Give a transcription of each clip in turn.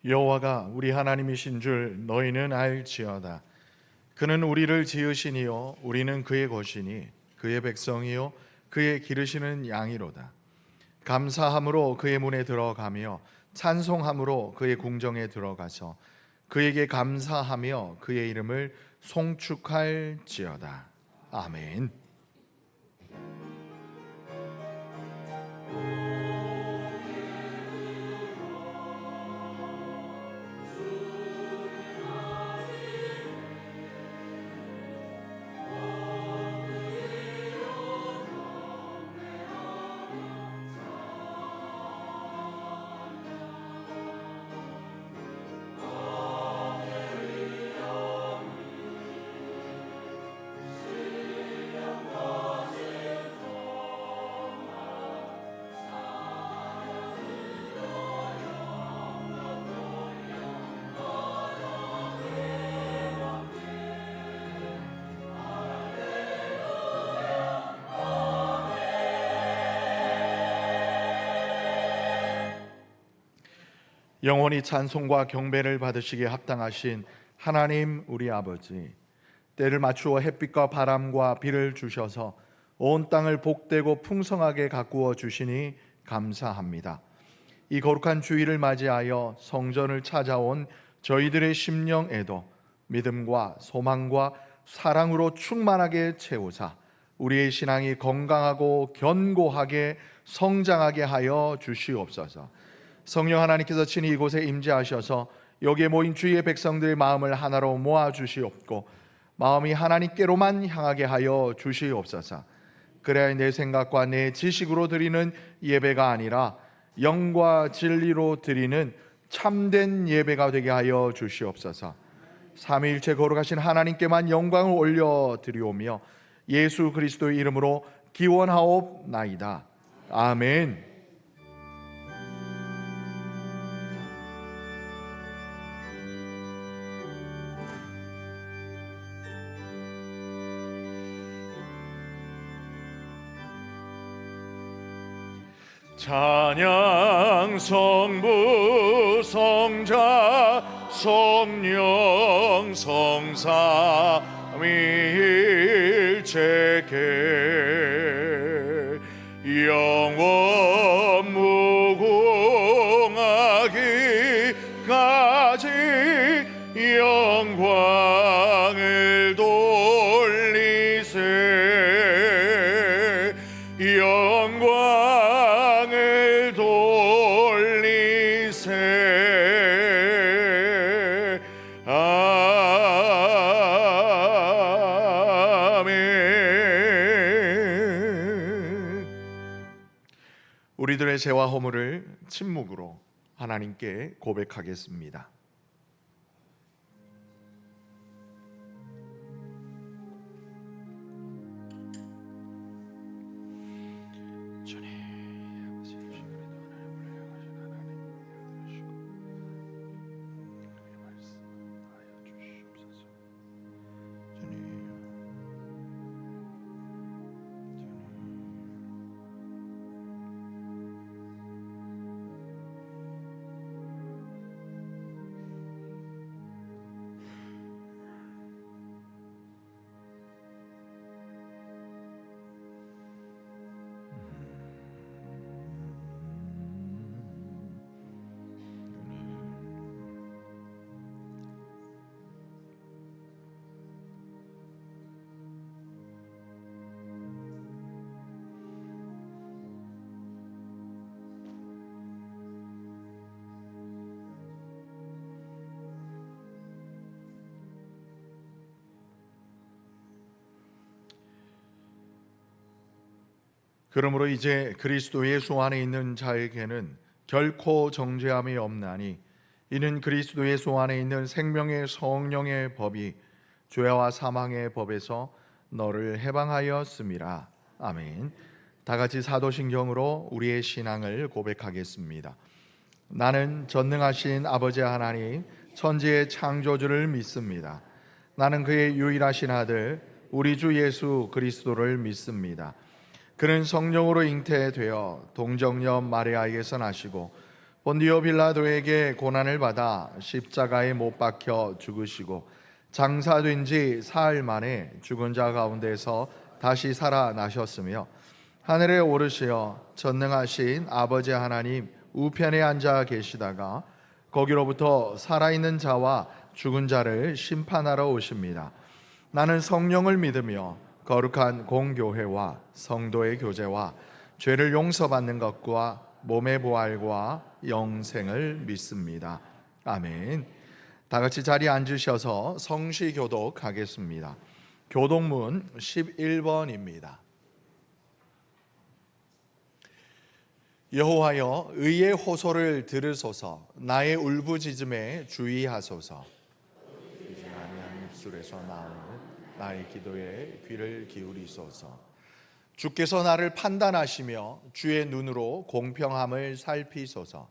여호와가 우리 하나님이신 줄 너희는 알지어다. 그는 우리를 지으시니요 우리는 그의 것이니 그의 백성이요 그의 기르시는 양이로다. 감사함으로 그의 문에 들어가며 찬송함으로 그의 궁정에 들어가서 그에게 감사하며 그의 이름을 송축할지어다. 아멘. 영원히 찬송과 경배를 받으시기에 합당하신 하나님 우리 아버지, 때를 맞추어 햇빛과 바람과 비를 주셔서 온 땅을 복되고 풍성하게 가꾸어 주시니 감사합니다. 이 거룩한 주일을 맞이하여 성전을 찾아온 저희들의 심령에도 믿음과 소망과 사랑으로 충만하게 채우사 우리의 신앙이 건강하고 견고하게 성장하게 하여 주시옵소서. 성령 하나님께서 친히 이곳에 임재하셔서 여기에 모인 주의 백성들의 마음을 하나로 모아 주시옵고 마음이 하나님께로만 향하게 하여 주시옵소서. 그래야 내 생각과 내 지식으로 드리는 예배가 아니라 영과 진리로 드리는 참된 예배가 되게 하여 주시옵소서. 삼위일체 거룩하신 하나님께만 영광을 올려드리오며 예수 그리스도의 이름으로 기원하옵나이다. 아멘. 찬양 성부 성자 성령 성삼위일체께 영원 무궁하기까지 영광을 돌리세. 영광을 돌리세. 아멘. 우리들의 죄와 허물을 침묵으로 하나님께 고백하겠습니다. 그러므로 이제 그리스도 예수 안에 있는 자에게는 결코 정죄함이 없나니 이는 그리스도 예수 안에 있는 생명의 성령의 법이 죄와 사망의 법에서 너를 해방하였음이라. 아멘. 다 같이 사도신경으로 우리의 신앙을 고백하겠습니다. 나는 전능하신 아버지 하나님 천지의 창조주를 믿습니다. 나는 그의 유일하신 아들 우리 주 예수 그리스도를 믿습니다. 그는 성령으로 잉태되어 동정녀 마리아에게서 나시고 본디오 빌라도에게 고난을 받아 십자가에 못 박혀 죽으시고 장사된 지 사흘 만에 죽은 자 가운데서 다시 살아나셨으며 하늘에 오르시어 전능하신 아버지 하나님 우편에 앉아 계시다가 거기로부터 살아있는 자와 죽은 자를 심판하러 오십니다. 나는 성령을 믿으며 거룩한 공교회와 성도의 교제와 죄를 용서받는 것과 몸의 부활과 영생을 믿습니다. 아멘. 다 같이 자리에 앉으셔서 성시 교독하겠습니다. 교독문 11번입니다. 여호와여, 의의 호소를 들으소서. 나의 울부짖음에 주의하소서. 아니한 입술에서 나오는 나의 기도에 귀를 기울이소서. 주께서 나를 판단하시며 주의 눈으로 공평함을 살피소서.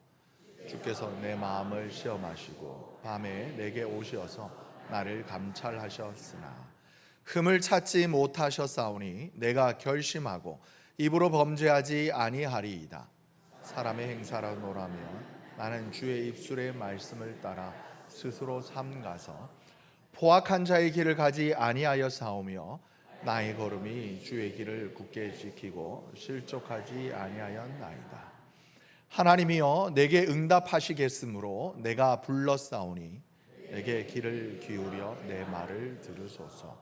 주께서 내 마음을 시험하시고 밤에 내게 오셔서 나를 감찰하셨으나 흠을 찾지 못하셨사오니 내가 결심하고 입으로 범죄하지 아니하리이다. 사람의 행사로노라면 나는 주의 입술의 말씀을 따라 스스로 삼가서 포악한 자의 길을 가지 아니하였사오며 나의 걸음이 주의 길을 굳게 지키고 실족하지 아니하였나이다. 하나님이여, 내게 응답하시겠으므로 내가 불렀사오니 내게 귀를 기울여 내 말을 들으소서.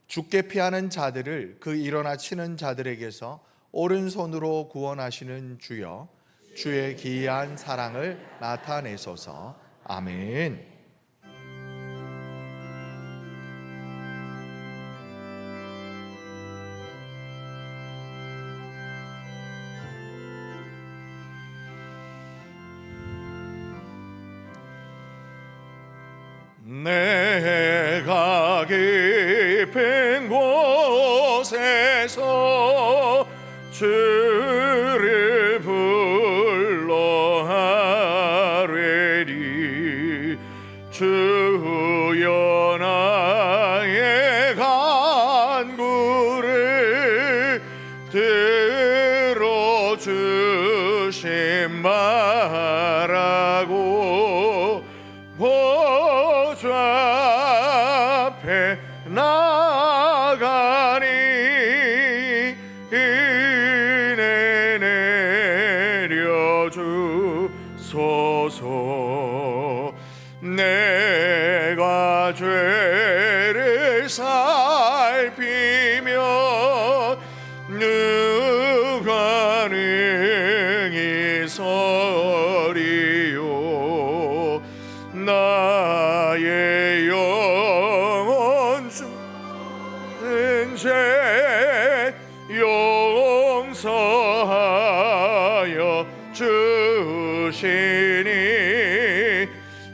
죽게 피하는 자들을 그 일어나 치는 자들에게서 오른손으로 구원하시는 주여, 주의 기이한 사랑을 나타내소서. 아멘. 내가 깊은 곳에서 주를 불러 하뢰리. 주여, 나의 간구를 들어주심 바라고 보좌 앞에 나가니 은혜 내려주소서. 내가 죄를 살피며 누가 능히 서리요. 나의 영혼 죽은 죄 용서하여 주시니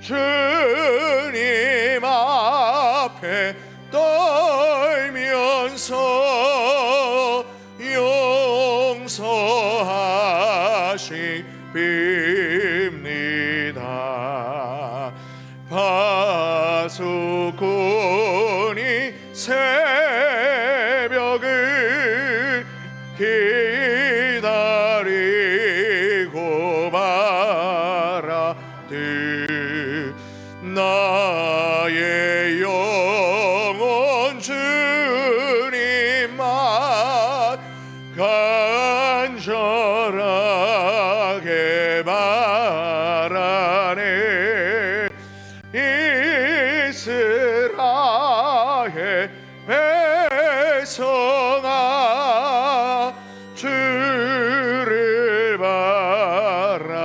주님 앞에 떨면서 용서하십니다. 파수꾼이 새벽을 기다리고 바라듯 나의 영혼 주님만 간절하게 바라네. 이스라엘 백성아, 주를 바라보아라.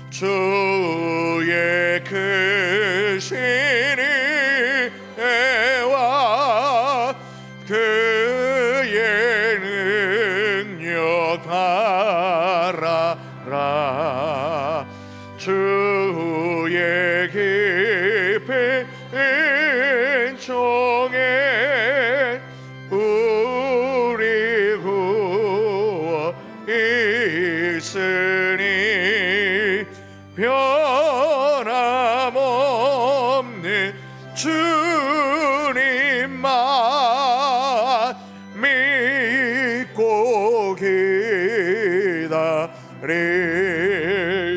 주의 크신 은혜와 그의 능력 알아라. 주의 깊은 은총에 우리 구워 있으니 변함없는 주님만 믿고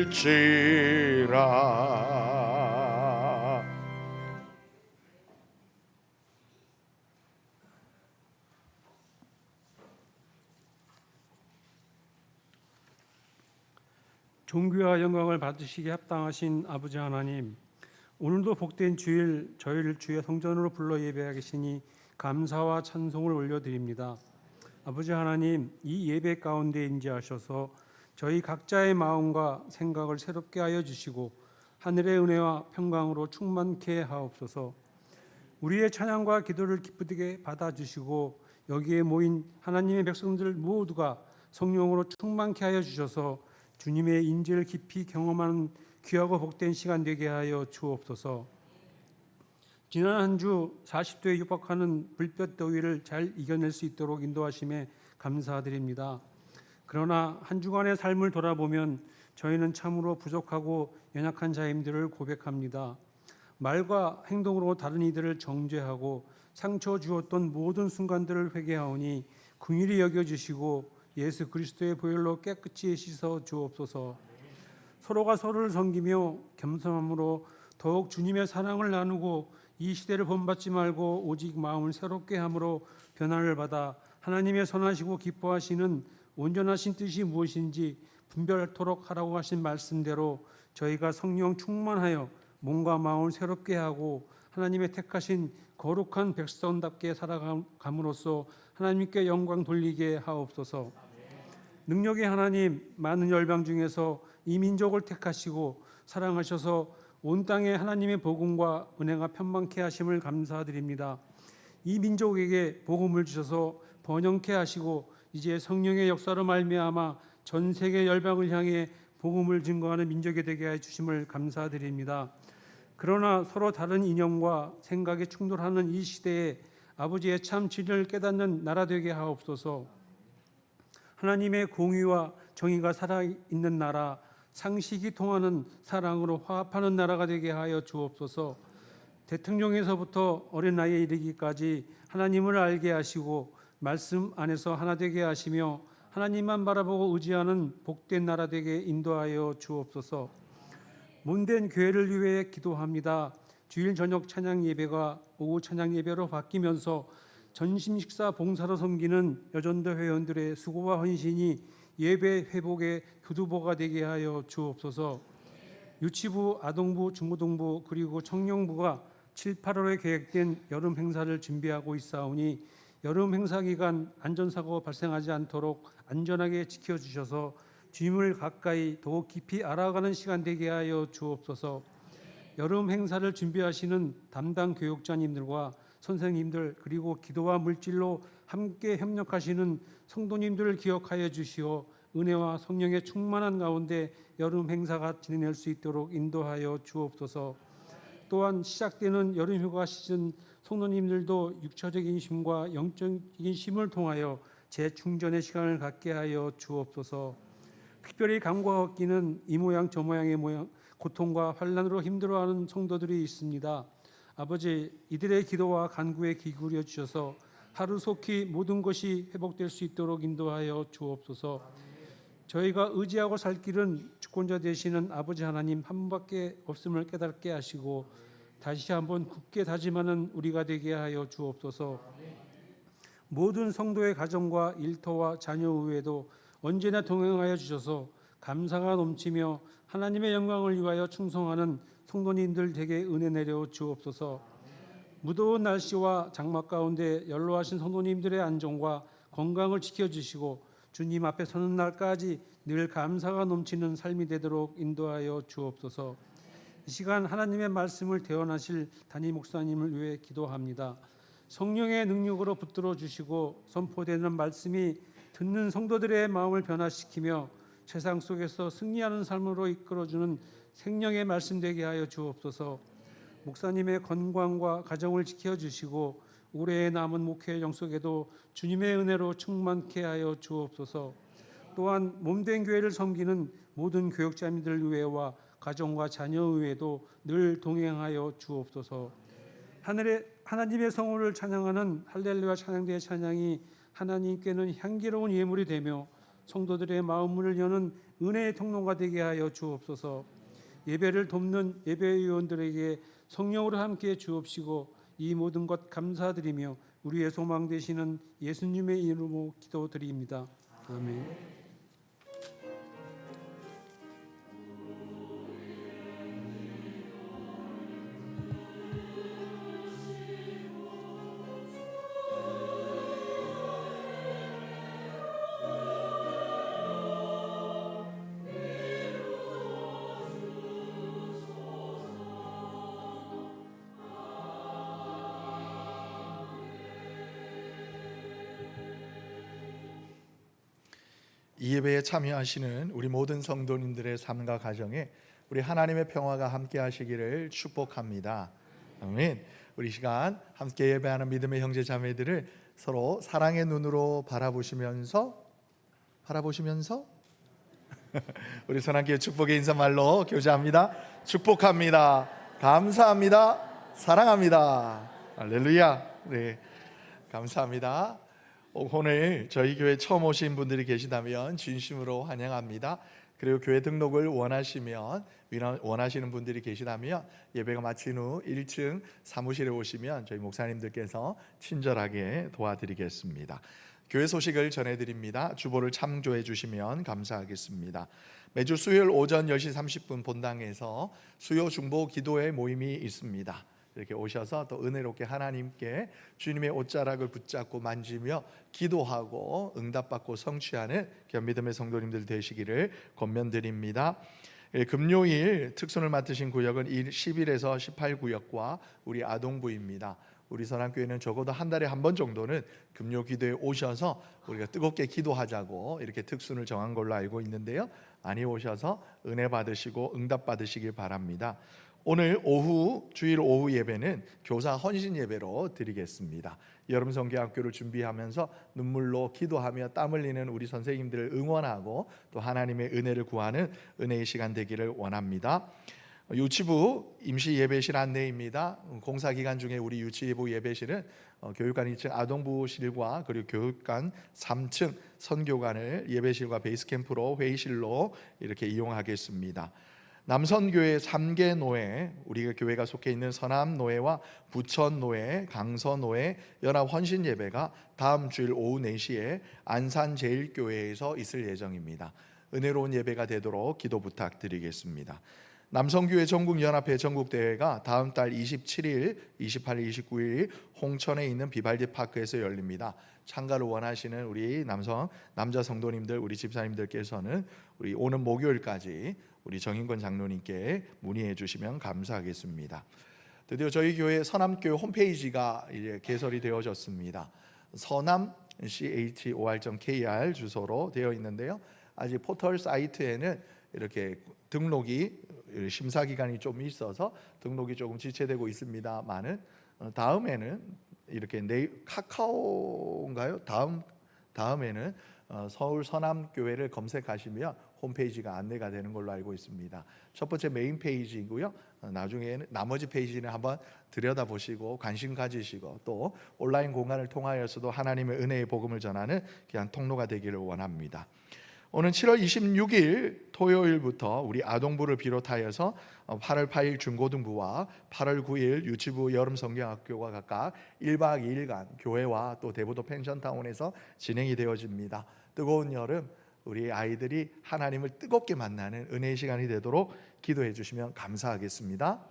기다릴지라. 존귀와 영광을 받으시기에 합당하신 아버지 하나님, 오늘도 복된 주일 저희를 주의 성전으로 불러 예배하게 계시니 감사와 찬송을 올려드립니다. 아버지 하나님, 이 예배 가운데 임재하셔서 저희 각자의 마음과 생각을 새롭게 하여 주시고 하늘의 은혜와 평강으로 충만케 하옵소서. 우리의 찬양과 기도를 기쁘게 받아주시고 여기에 모인 하나님의 백성들 모두가 성령으로 충만케 하여 주셔서 주님의 인재를 깊이 경험하는 귀하고 복된 시간 되게 하여 주옵소서. 지난 한 주 40도에 육박하는 불볕 더위를 잘 이겨낼 수 있도록 인도하심에 감사드립니다. 그러나 한 주간의 삶을 돌아보면 저희는 참으로 부족하고 연약한 자임들을 고백합니다. 말과 행동으로 다른 이들을 정죄하고 상처 주었던 모든 순간들을 회개하오니 긍휼히 여겨주시고 예수 그리스도의 보혈로 깨끗이 씻어 주옵소서. 서로가 서로를 섬기며 겸손함으로 더욱 주님의 사랑을 나누고 이 시대를 본받지 말고 오직 마음을 새롭게 함으로 변화를 받아 하나님의 선하시고 기뻐하시는 온전하신 뜻이 무엇인지 분별토록 하라고 하신 말씀대로 저희가 성령 충만하여 몸과 마음을 새롭게 하고 하나님의 택하신 거룩한 백성답게 살아감으로써 하나님께 영광 돌리게 하옵소서. 능력의 하나님, 많은 열방 중에서 이 민족을 택하시고 사랑하셔서 온 땅에 하나님의 복음과 은혜가 편만케 하심을 감사드립니다. 이 민족에게 복음을 주셔서 번영케 하시고 이제 성령의 역사로 말미암아 전 세계 열방을 향해 복음을 증거하는 민족이 되게 해 주심을 감사드립니다. 그러나 서로 다른 이념과 생각에 충돌하는 이 시대에 아버지의 참 진리를 깨닫는 나라 되게 하옵소서. 하나님의 공의와 정의가 살아있는 나라, 상식이 통하는 사랑으로 화합하는 나라가 되게 하여 주옵소서. 대통령에서부터 어린아이에 이르기까지 하나님을 알게 하시고 말씀 안에서 하나 되게 하시며 하나님만 바라보고 의지하는 복된 나라 되게 인도하여 주옵소서. 몸된 교회를 위해 기도합니다. 주일 저녁 찬양 예배가 오후 찬양 예배로 바뀌면서 전심 식사 봉사로 섬기는 여전도 회원들의 수고와 헌신이 예배 회복의 교두보가 되게 하여 주옵소서. 유치부, 아동부, 중고등부 그리고 청년부가 7, 8월에 계획된 여름 행사를 준비하고 있사오니 여름 행사 기간 안전사고 발생하지 않도록 안전하게 지켜주셔서 주님을 가까이 더욱 깊이 알아가는 시간 되게 하여 주옵소서. 여름 행사를 준비하시는 담당 교육자님들과 선생님들 그리고 기도와 물질로 함께 협력하시는 성도님들을 기억하여 주시어 은혜와 성령의 충만한 가운데 여름 행사가 진행될 수 있도록 인도하여 주옵소서. 또한 시작되는 여름 휴가 시즌 성도님들도 육체적인 힘과 영적인 힘을 통하여 재충전의 시간을 갖게 하여 주옵소서. 특별히 간과 걷기는 이 모양 저 모양의 고통과 환난으로 힘들어하는 성도들이 있습니다. 아버지, 이들의 기도와 간구에 기울여 주셔서 하루속히 모든 것이 회복될 수 있도록 인도하여 주옵소서. 저희가 의지하고 살 길은 주권자 되시는 아버지 하나님 한 분밖에 없음을 깨닫게 하시고 다시 한번 굳게 다짐하는 우리가 되게 하여 주옵소서. 모든 성도의 가정과 일터와 자녀 외에도 언제나 동행하여 주셔서 감사가 넘치며 하나님의 영광을 위하여 충성하는 성도님들 되게 은혜 내려 주옵소서. 무더운 날씨와 장마 가운데 연로하신 성도님들의 안전과 건강을 지켜주시고 주님 앞에 서는 날까지 늘 감사가 넘치는 삶이 되도록 인도하여 주옵소서. 이 시간 하나님의 말씀을 대언하실 담임 목사님을 위해 기도합니다. 성령의 능력으로 붙들어 주시고 선포되는 말씀이 듣는 성도들의 마음을 변화시키며 세상 속에서 승리하는 삶으로 이끌어주는 생명의 말씀 되게 하여 주옵소서. 목사님의 건강과 가정을 지켜주시고 올해에 남은 목회 영속에도 주님의 은혜로 충만케 하여 주옵소서. 또한 몸된 교회를 섬기는 모든 교육자님들 위해와 가정과 자녀 위에도 늘 동행하여 주옵소서. 하나님의 성호를 찬양하는 할렐루야 찬양대의 찬양이 하나님께는 향기로운 예물이 되며 성도들의 마음문을 여는 은혜의 통로가 되게 하여 주옵소서. 예배를 돕는 예배위원들에게 성령으로 함께 주옵시고 이 모든 것 감사드리며 우리의 소망 되시는 예수님의 이름으로 기도드립니다. 아멘. 이 예배에 참여하시는 우리 모든 성도님들의 삶과 가정에 우리 하나님의 평화가 함께 하시기를 축복합니다. 아멘. 우리 시간 함께 예배하는 믿음의 형제 자매들을 서로 사랑의 눈으로 바라보시면서 우리 손함께 축복의 인사말로 교제합니다. 축복합니다. 감사합니다. 사랑합니다. 할렐루야. 네, 감사합니다. 오늘 저희 교회 처음 오신 분들이 계시다면 진심으로 환영합니다. 그리고 교회 등록을 원하시는 분들이 계시다면 예배가 마친 후 1층 사무실에 오시면 저희 목사님들께서 친절하게 도와드리겠습니다. 교회 소식을 전해드립니다. 주보를 참조해 주시면 감사하겠습니다. 매주 수요일 오전 10시 30분 본당에서 수요 중보 기도회 모임이 있습니다. 이렇게 오셔서 또 은혜롭게 하나님께 주님의 옷자락을 붙잡고 만지며 기도하고 응답받고 성취하는 귀한 믿음의 성도님들 되시기를 권면드립니다. 금요일 특선을 맡으신 구역은 11에서 18구역과 우리 아동부입니다. 우리 선한교회는 적어도 한 달에 한 번 정도는 금요 기도에 오셔서 우리가 뜨겁게 기도하자고 이렇게 특순을 정한 걸로 알고 있는데요. 많이 오셔서 은혜 받으시고 응답 받으시길 바랍니다. 오늘 주일 오후 예배는 교사 헌신 예배로 드리겠습니다. 여름 성경학교를 준비하면서 눈물로 기도하며 땀 흘리는 우리 선생님들을 응원하고 또 하나님의 은혜를 구하는 은혜의 시간 되기를 원합니다. 유치부 임시 예배실 안내입니다. 공사 기간 중에 우리 유치부 예배실은 교육관 2층 아동부실과 그리고 교육관 3층 선교관을 예배실과 베이스캠프로 회의실로 이렇게 이용하겠습니다. 남선교회 3개 노회, 우리 교회가 속해 있는 서남노회와 부천노회, 강서노회 연합헌신예배가 다음 주일 오후 4시에 안산제일교회에서 있을 예정입니다. 은혜로운 예배가 되도록 기도 부탁드리겠습니다. 남성교회 전국연합회 전국대회가 다음 달 27일, 28일, 29일 홍천에 있는 비발디 파크에서 열립니다. 참가를 원하시는 우리 남자 성도님들, 우리 집사님들께서는 우리 오는 목요일까지 우리 정인권 장로님께 문의해 주시면 감사하겠습니다. 드디어 저희 교회 서남교회 홈페이지가 이제 개설이 되어졌습니다. 서남 chor.kr 주소로 되어 있는데요. 아직 포털 사이트에는 이렇게 등록이 심사 기간이 좀 있어서 등록이 조금 지체되고 있습니다만은 다음에는 이렇게 카카오인가요? 다음에는 서울 서남교회를 검색하시면 홈페이지가 안내가 되는 걸로 알고 있습니다. 첫 번째 메인 페이지이고요. 나중에는 나머지 페이지는 한번 들여다보시고 관심 가지시고 또 온라인 공간을 통하여서도 하나님의 은혜의 복음을 전하는 귀한 통로가 되기를 원합니다. 오늘 7월 26일 토요일부터 우리 아동부를 비롯하여서 8월 8일 중고등부와 8월 9일 유치부 여름성경학교가 각각 1박 2일간 교회와 또 대부도 펜션타운에서 진행이 되어집니다. 뜨거운 여름 우리 아이들이 하나님을 뜨겁게 만나는 은혜의 시간이 되도록 기도해 주시면 감사하겠습니다.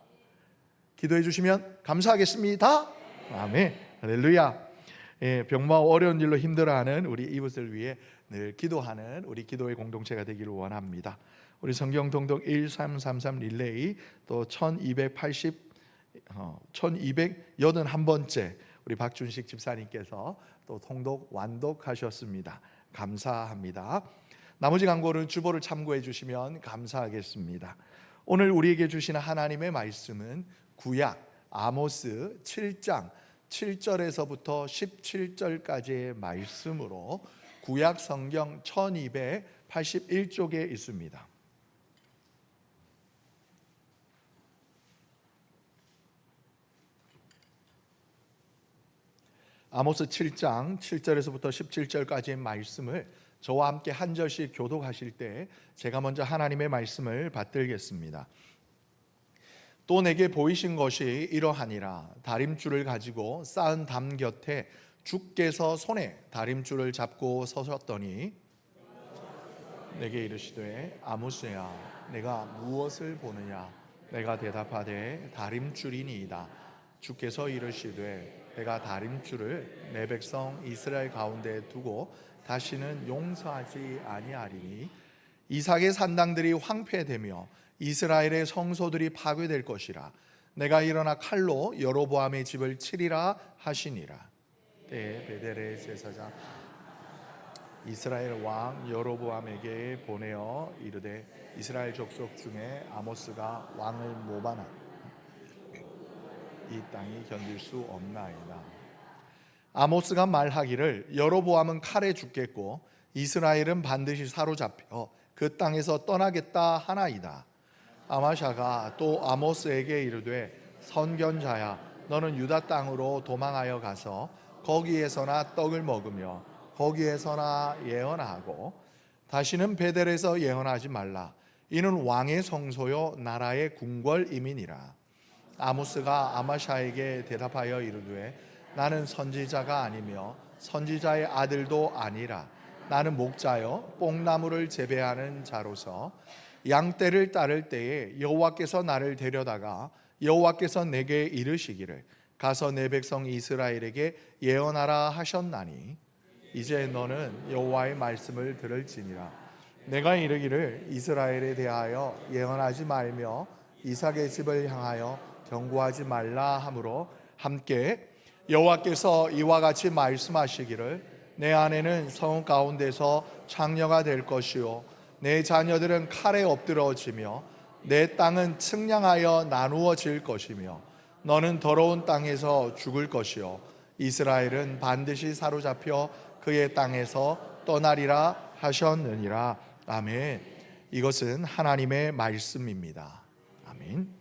기도해 주시면 감사하겠습니다. 아멘. 할렐루야. 병마와 어려운 일로 힘들어하는 우리 이웃을 위해 늘 기도하는 우리 기도의 공동체가 되기를 원합니다. 우리 성경 통독 1333 릴레이 또 1281번째 우리 박준식 집사님께서 또 통독 완독하셨습니다. 감사합니다. 나머지 광고는 주보를 참고해 주시면 감사하겠습니다. 오늘 우리에게 주시는 하나님의 말씀은 구약 아모스 7장 7절에서부터 17절까지의 말씀으로 구약 성경 1281쪽에 있습니다. 아모스 7장 7절에서부터 17절까지의 말씀을 저와 함께 한 절씩 교독하실 때 제가 먼저 하나님의 말씀을 받들겠습니다. 또 내게 보이신 것이 이러하니라. 다림줄을 가지고 쌓은 담 곁에 주께서 손에 다림줄을 잡고 서셨더니 내게 이르시되 아모스야, 내가 무엇을 보느냐? 내가 대답하되 다림줄이니이다. 주께서 이르시되 내가 다림줄을 내 백성 이스라엘 가운데 두고 다시는 용서하지 아니하리니 이삭의 산당들이 황폐되며 이스라엘의 성소들이 파괴될 것이라. 내가 일어나 칼로 여로보암의 집을 치리라 하시니라. 때에 베델의 제사장 이스라엘 왕 여로보암에게 보내어 이르되 이스라엘 족속 중에 아모스가 왕을 모반하니 이 땅이 견딜 수 없나이다. 아모스가 말하기를 여로보암은 칼에 죽겠고 이스라엘은 반드시 사로잡혀 그 땅에서 떠나겠다 하나이다. 아마샤가 또 아모스에게 이르되 선견자야, 너는 유다 땅으로 도망하여 가서 거기에서나 떡을 먹으며 거기에서나 예언하고 다시는 베델에서 예언하지 말라. 이는 왕의 성소요 나라의 궁궐임이니라. 아모스가 아마샤에게 대답하여 이르되 나는 선지자가 아니며 선지자의 아들도 아니라 나는 목자여 뽕나무를 재배하는 자로서 양떼를 따를 때에 여호와께서 나를 데려다가 여호와께서 내게 이르시기를 가서 내 백성 이스라엘에게 예언하라 하셨나니 이제 너는 여호와의 말씀을 들을지니라. 내가 이르기를 이스라엘에 대하여 예언하지 말며 이삭의 집을 향하여 경고하지 말라 하므로 함께 여호와께서 이와 같이 말씀하시기를 내 아내는 성 가운데서 창녀가 될 것이요 내 자녀들은 칼에 엎드러지며 내 땅은 측량하여 나누어질 것이며 너는 더러운 땅에서 죽을 것이요 이스라엘은 반드시 사로잡혀 그의 땅에서 떠나리라 하셨느니라. 아멘. 이것은 하나님의 말씀입니다. 아멘.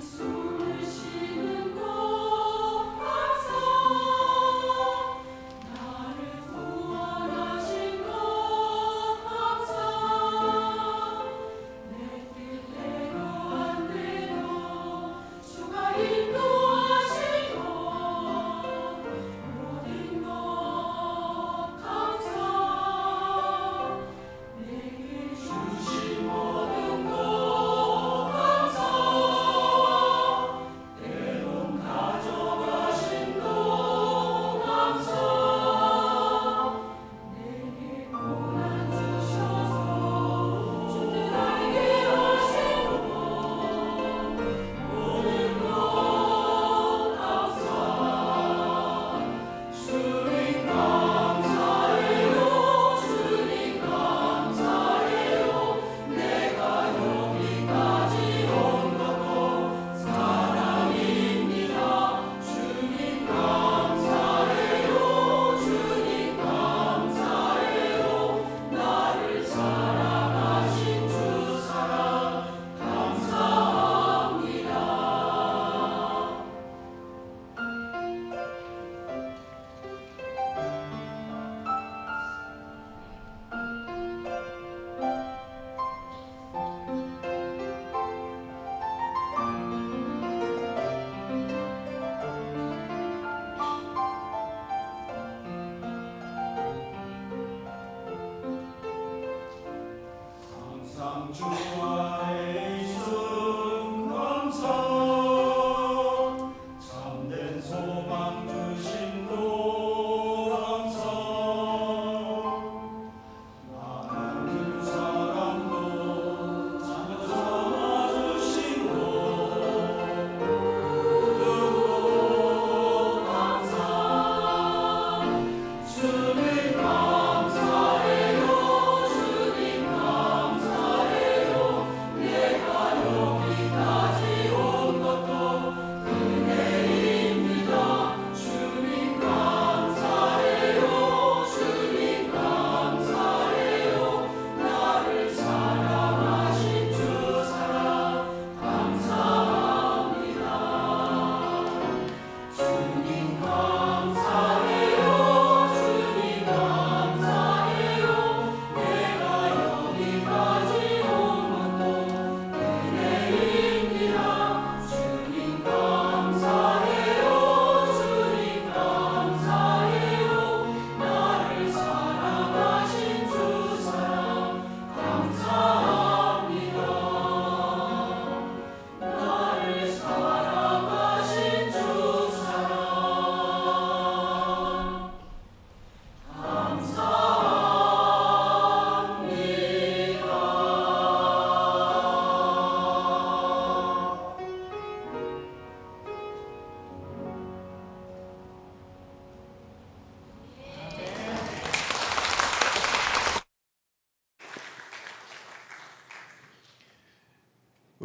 숨을 쉬는 것 감사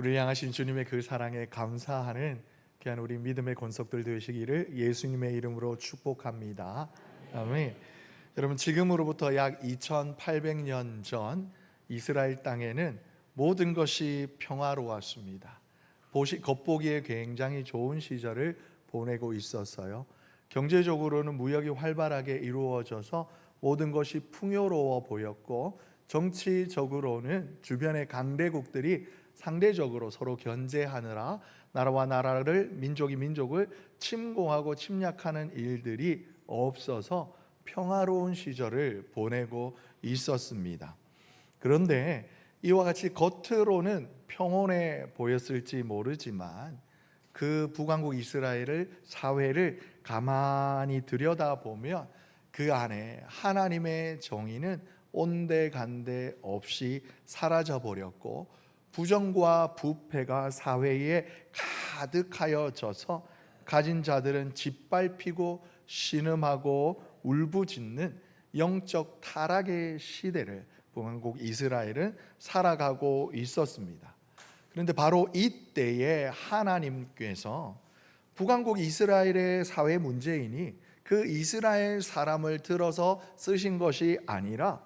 우리를 향하신 주님의 그 사랑에 감사하는 귀한 우리 믿음의 권속들 되시기를 예수님의 이름으로 축복합니다. 아멘. 여러분, 지금으로부터 약 2800년 전 이스라엘 땅에는 모든 것이 평화로웠습니다. 겉보기에 굉장히 좋은 시절을 보내고 있었어요. 경제적으로는 무역이 활발하게 이루어져서 모든 것이 풍요로워 보였고, 정치적으로는 주변의 강대국들이 상대적으로 서로 견제하느라 나라와 나라를, 민족이 민족을 침공하고 침략하는 일들이 없어서 평화로운 시절을 보내고 있었습니다. 그런데 이와 같이 겉으로는 평온해 보였을지 모르지만 그 북왕국 이스라엘을 사회를 가만히 들여다보면 그 안에 하나님의 정의는 온데간데 없이 사라져 버렸고, 부정과 부패가 사회에 가득하여져서 가진 자들은 짓밟히고 신음하고 울부짖는 영적 타락의 시대를 북왕국 이스라엘은 살아가고 있었습니다. 그런데 바로 이때에 하나님께서 북왕국 이스라엘의 사회 문제인이 그 이스라엘 사람을 들어서 쓰신 것이 아니라,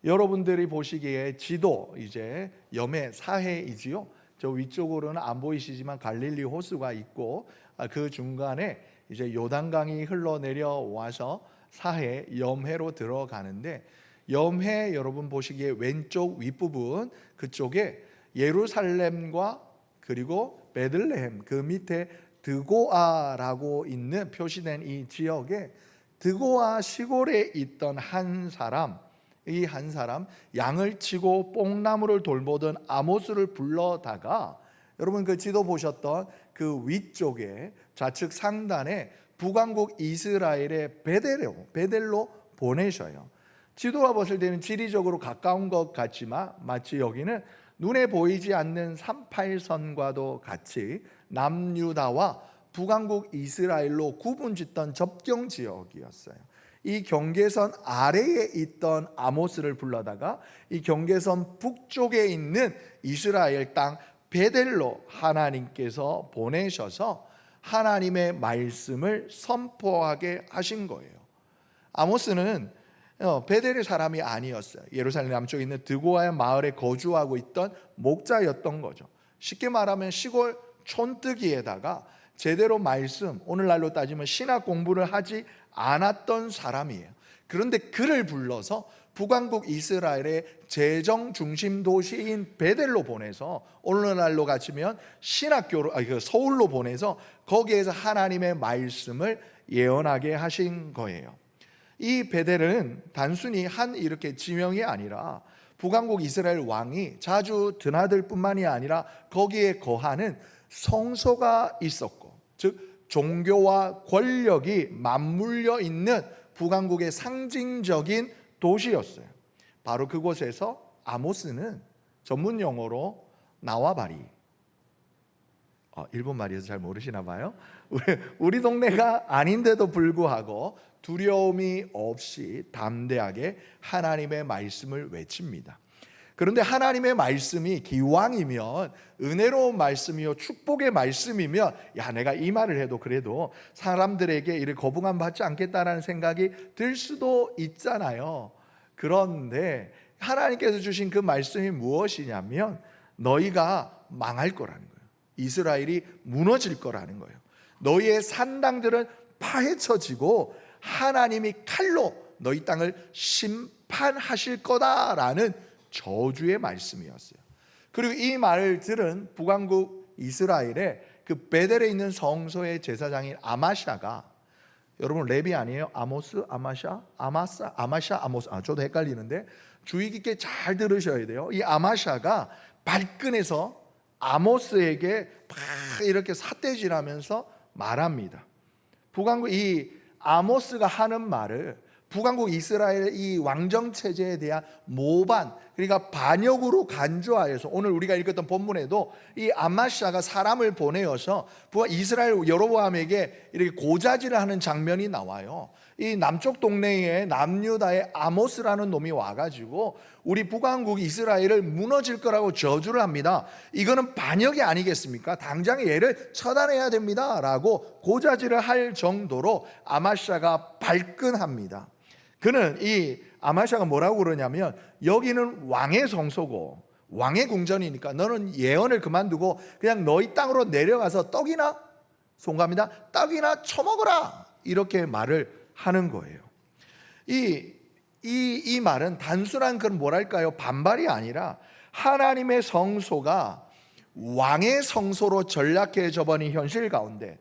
여러분들이 보시기에 지도, 이제 염해 사해이지요. 저 위쪽으로는 안 보이시지만 갈릴리 호수가 있고, 그 중간에 이제 요단강이 흘러내려 와서 사해 염해로 들어가는데, 염해 여러분 보시기에 왼쪽 윗부분 그쪽에 예루살렘과 그리고 베들레헴, 그 밑에 드고아라고 있는 표시된 이 지역에 드고아 시골에 있던 한 사람, 이 한 사람 양을 치고 뽕나무를 돌보던 아모스를 불러다가, 여러분 그 지도 보셨던 그 위쪽에 좌측 상단에 북왕국 이스라엘의 베델로 보내셔요. 지도가 봤을 때는 지리적으로 가까운 것 같지만 마치 여기는 눈에 보이지 않는 38선과도 같이 남유다와 북왕국 이스라엘로 구분짓던 접경 지역이었어요. 이 경계선 아래에 있던 아모스를 불러다가 이 경계선 북쪽에 있는 이스라엘 땅 베델로 하나님께서 보내셔서 하나님의 말씀을 선포하게 하신 거예요. 아모스는 베델의 사람이 아니었어요. 예루살렘 남쪽에 있는 드고아의 마을에 거주하고 있던 목자였던 거죠. 쉽게 말하면 시골 촌뜨기에다가 제대로 말씀, 오늘날로 따지면 신학 공부를 하지 않았던 사람이에요. 그런데 그를 불러서 북왕국 이스라엘의 재정 중심 도시인 베델로 보내서, 오늘날로 가치면 신학교로, 서울로 보내서 거기에서 하나님의 말씀을 예언하게 하신 거예요. 이 베델은 단순히 한 이렇게 지명이 아니라 북왕국 이스라엘 왕이 자주 드나들 뿐만이 아니라 거기에 거하는 성소가 있었고, 즉 종교와 권력이 맞물려 있는 북왕국의 상징적인 도시였어요. 바로 그곳에서 아모스는 전문 용어로 나와바리, 일본 말이어서 잘 모르시나 봐요. 우리 동네가 아닌데도 불구하고 두려움이 없이 담대하게 하나님의 말씀을 외칩니다. 그런데 하나님의 말씀이 기왕이면 은혜로운 말씀이요 축복의 말씀이면, 내가 이 말을 해도 그래도 사람들에게 이를 거부감 받지 않겠다라는 생각이 들 수도 있잖아요. 그런데 하나님께서 주신 그 말씀이 무엇이냐면 너희가 망할 거라는 거예요. 이스라엘이 무너질 거라는 거예요. 너희의 산당들은 파헤쳐지고 하나님이 칼로 너희 땅을 심판하실 거다라는 저주의 말씀이었어요. 그리고 이 말을 들은 북왕국 이스라엘의 그 베델에 있는 성소의 제사장인 아마샤가, 여러분 레비 아니에요? 아모스, 아마샤, 아마사, 아마샤, 아모스. 저도 헷갈리는데 주의 깊게 잘 들으셔야 돼요. 이 아마샤가 발끈해서 아모스에게 막 이렇게 삿대질하면서 말합니다. 북왕국 이 아모스가 하는 말을 북왕국 이스라엘 이 왕정 체제에 대한 모반, 그러니까 반역으로 간주하여서, 오늘 우리가 읽었던 본문에도 이 아마샤가 사람을 보내어서 이스라엘 여로보암에게 이렇게 고자질을 하는 장면이 나와요. 이 남쪽 동네에 남유다의 아모스라는 놈이 와가지고 우리 북왕국 이스라엘을 무너질 거라고 저주를 합니다. 이거는 반역이 아니겠습니까? 당장 얘를 처단해야 됩니다 라고 고자질을 할 정도로 아마샤가 발끈합니다. 그는 이 아마샤가 뭐라고 그러냐면, 여기는 왕의 성소고 왕의 궁전이니까 너는 예언을 그만두고 그냥 너희 땅으로 내려가서 떡이나, 송가합니다, 떡이나 처먹어라, 이렇게 말을 하는 거예요. 이 말은 단순한 그런 뭐랄까요, 반발이 아니라 하나님의 성소가 왕의 성소로 전락해져 버린 현실 가운데,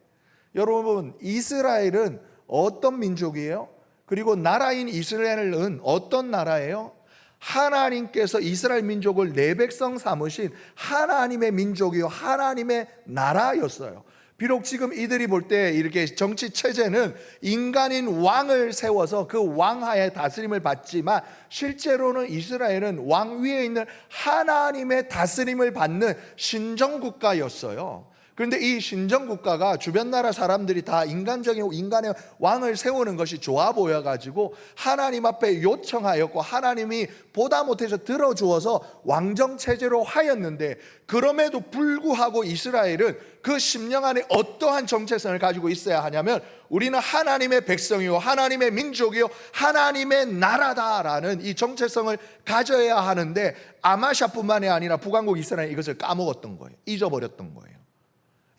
여러분 이스라엘은 어떤 민족이에요? 그리고 나라인 이스라엘은 어떤 나라예요? 하나님께서 이스라엘 민족을 내 백성 삼으신 하나님의 민족이요, 하나님의 나라였어요. 비록 지금 이들이 볼 때 이렇게 정치 체제는 인간인 왕을 세워서 그 왕하에 다스림을 받지만, 실제로는 이스라엘은 왕 위에 있는 하나님의 다스림을 받는 신정국가였어요. 그런데 이 신정국가가 주변 나라 사람들이 다 인간의 왕을 세우는 것이 좋아 보여가지고 하나님 앞에 요청하였고, 하나님이 보다 못해서 들어주어서 왕정체제로 하였는데, 그럼에도 불구하고 이스라엘은 그 심령 안에 어떠한 정체성을 가지고 있어야 하냐면, 우리는 하나님의 백성이요, 하나님의 민족이요, 하나님의 나라다라는 이 정체성을 가져야 하는데, 아마샤뿐만이 아니라 북왕국 이스라엘이 이것을 까먹었던 거예요. 잊어버렸던 거예요.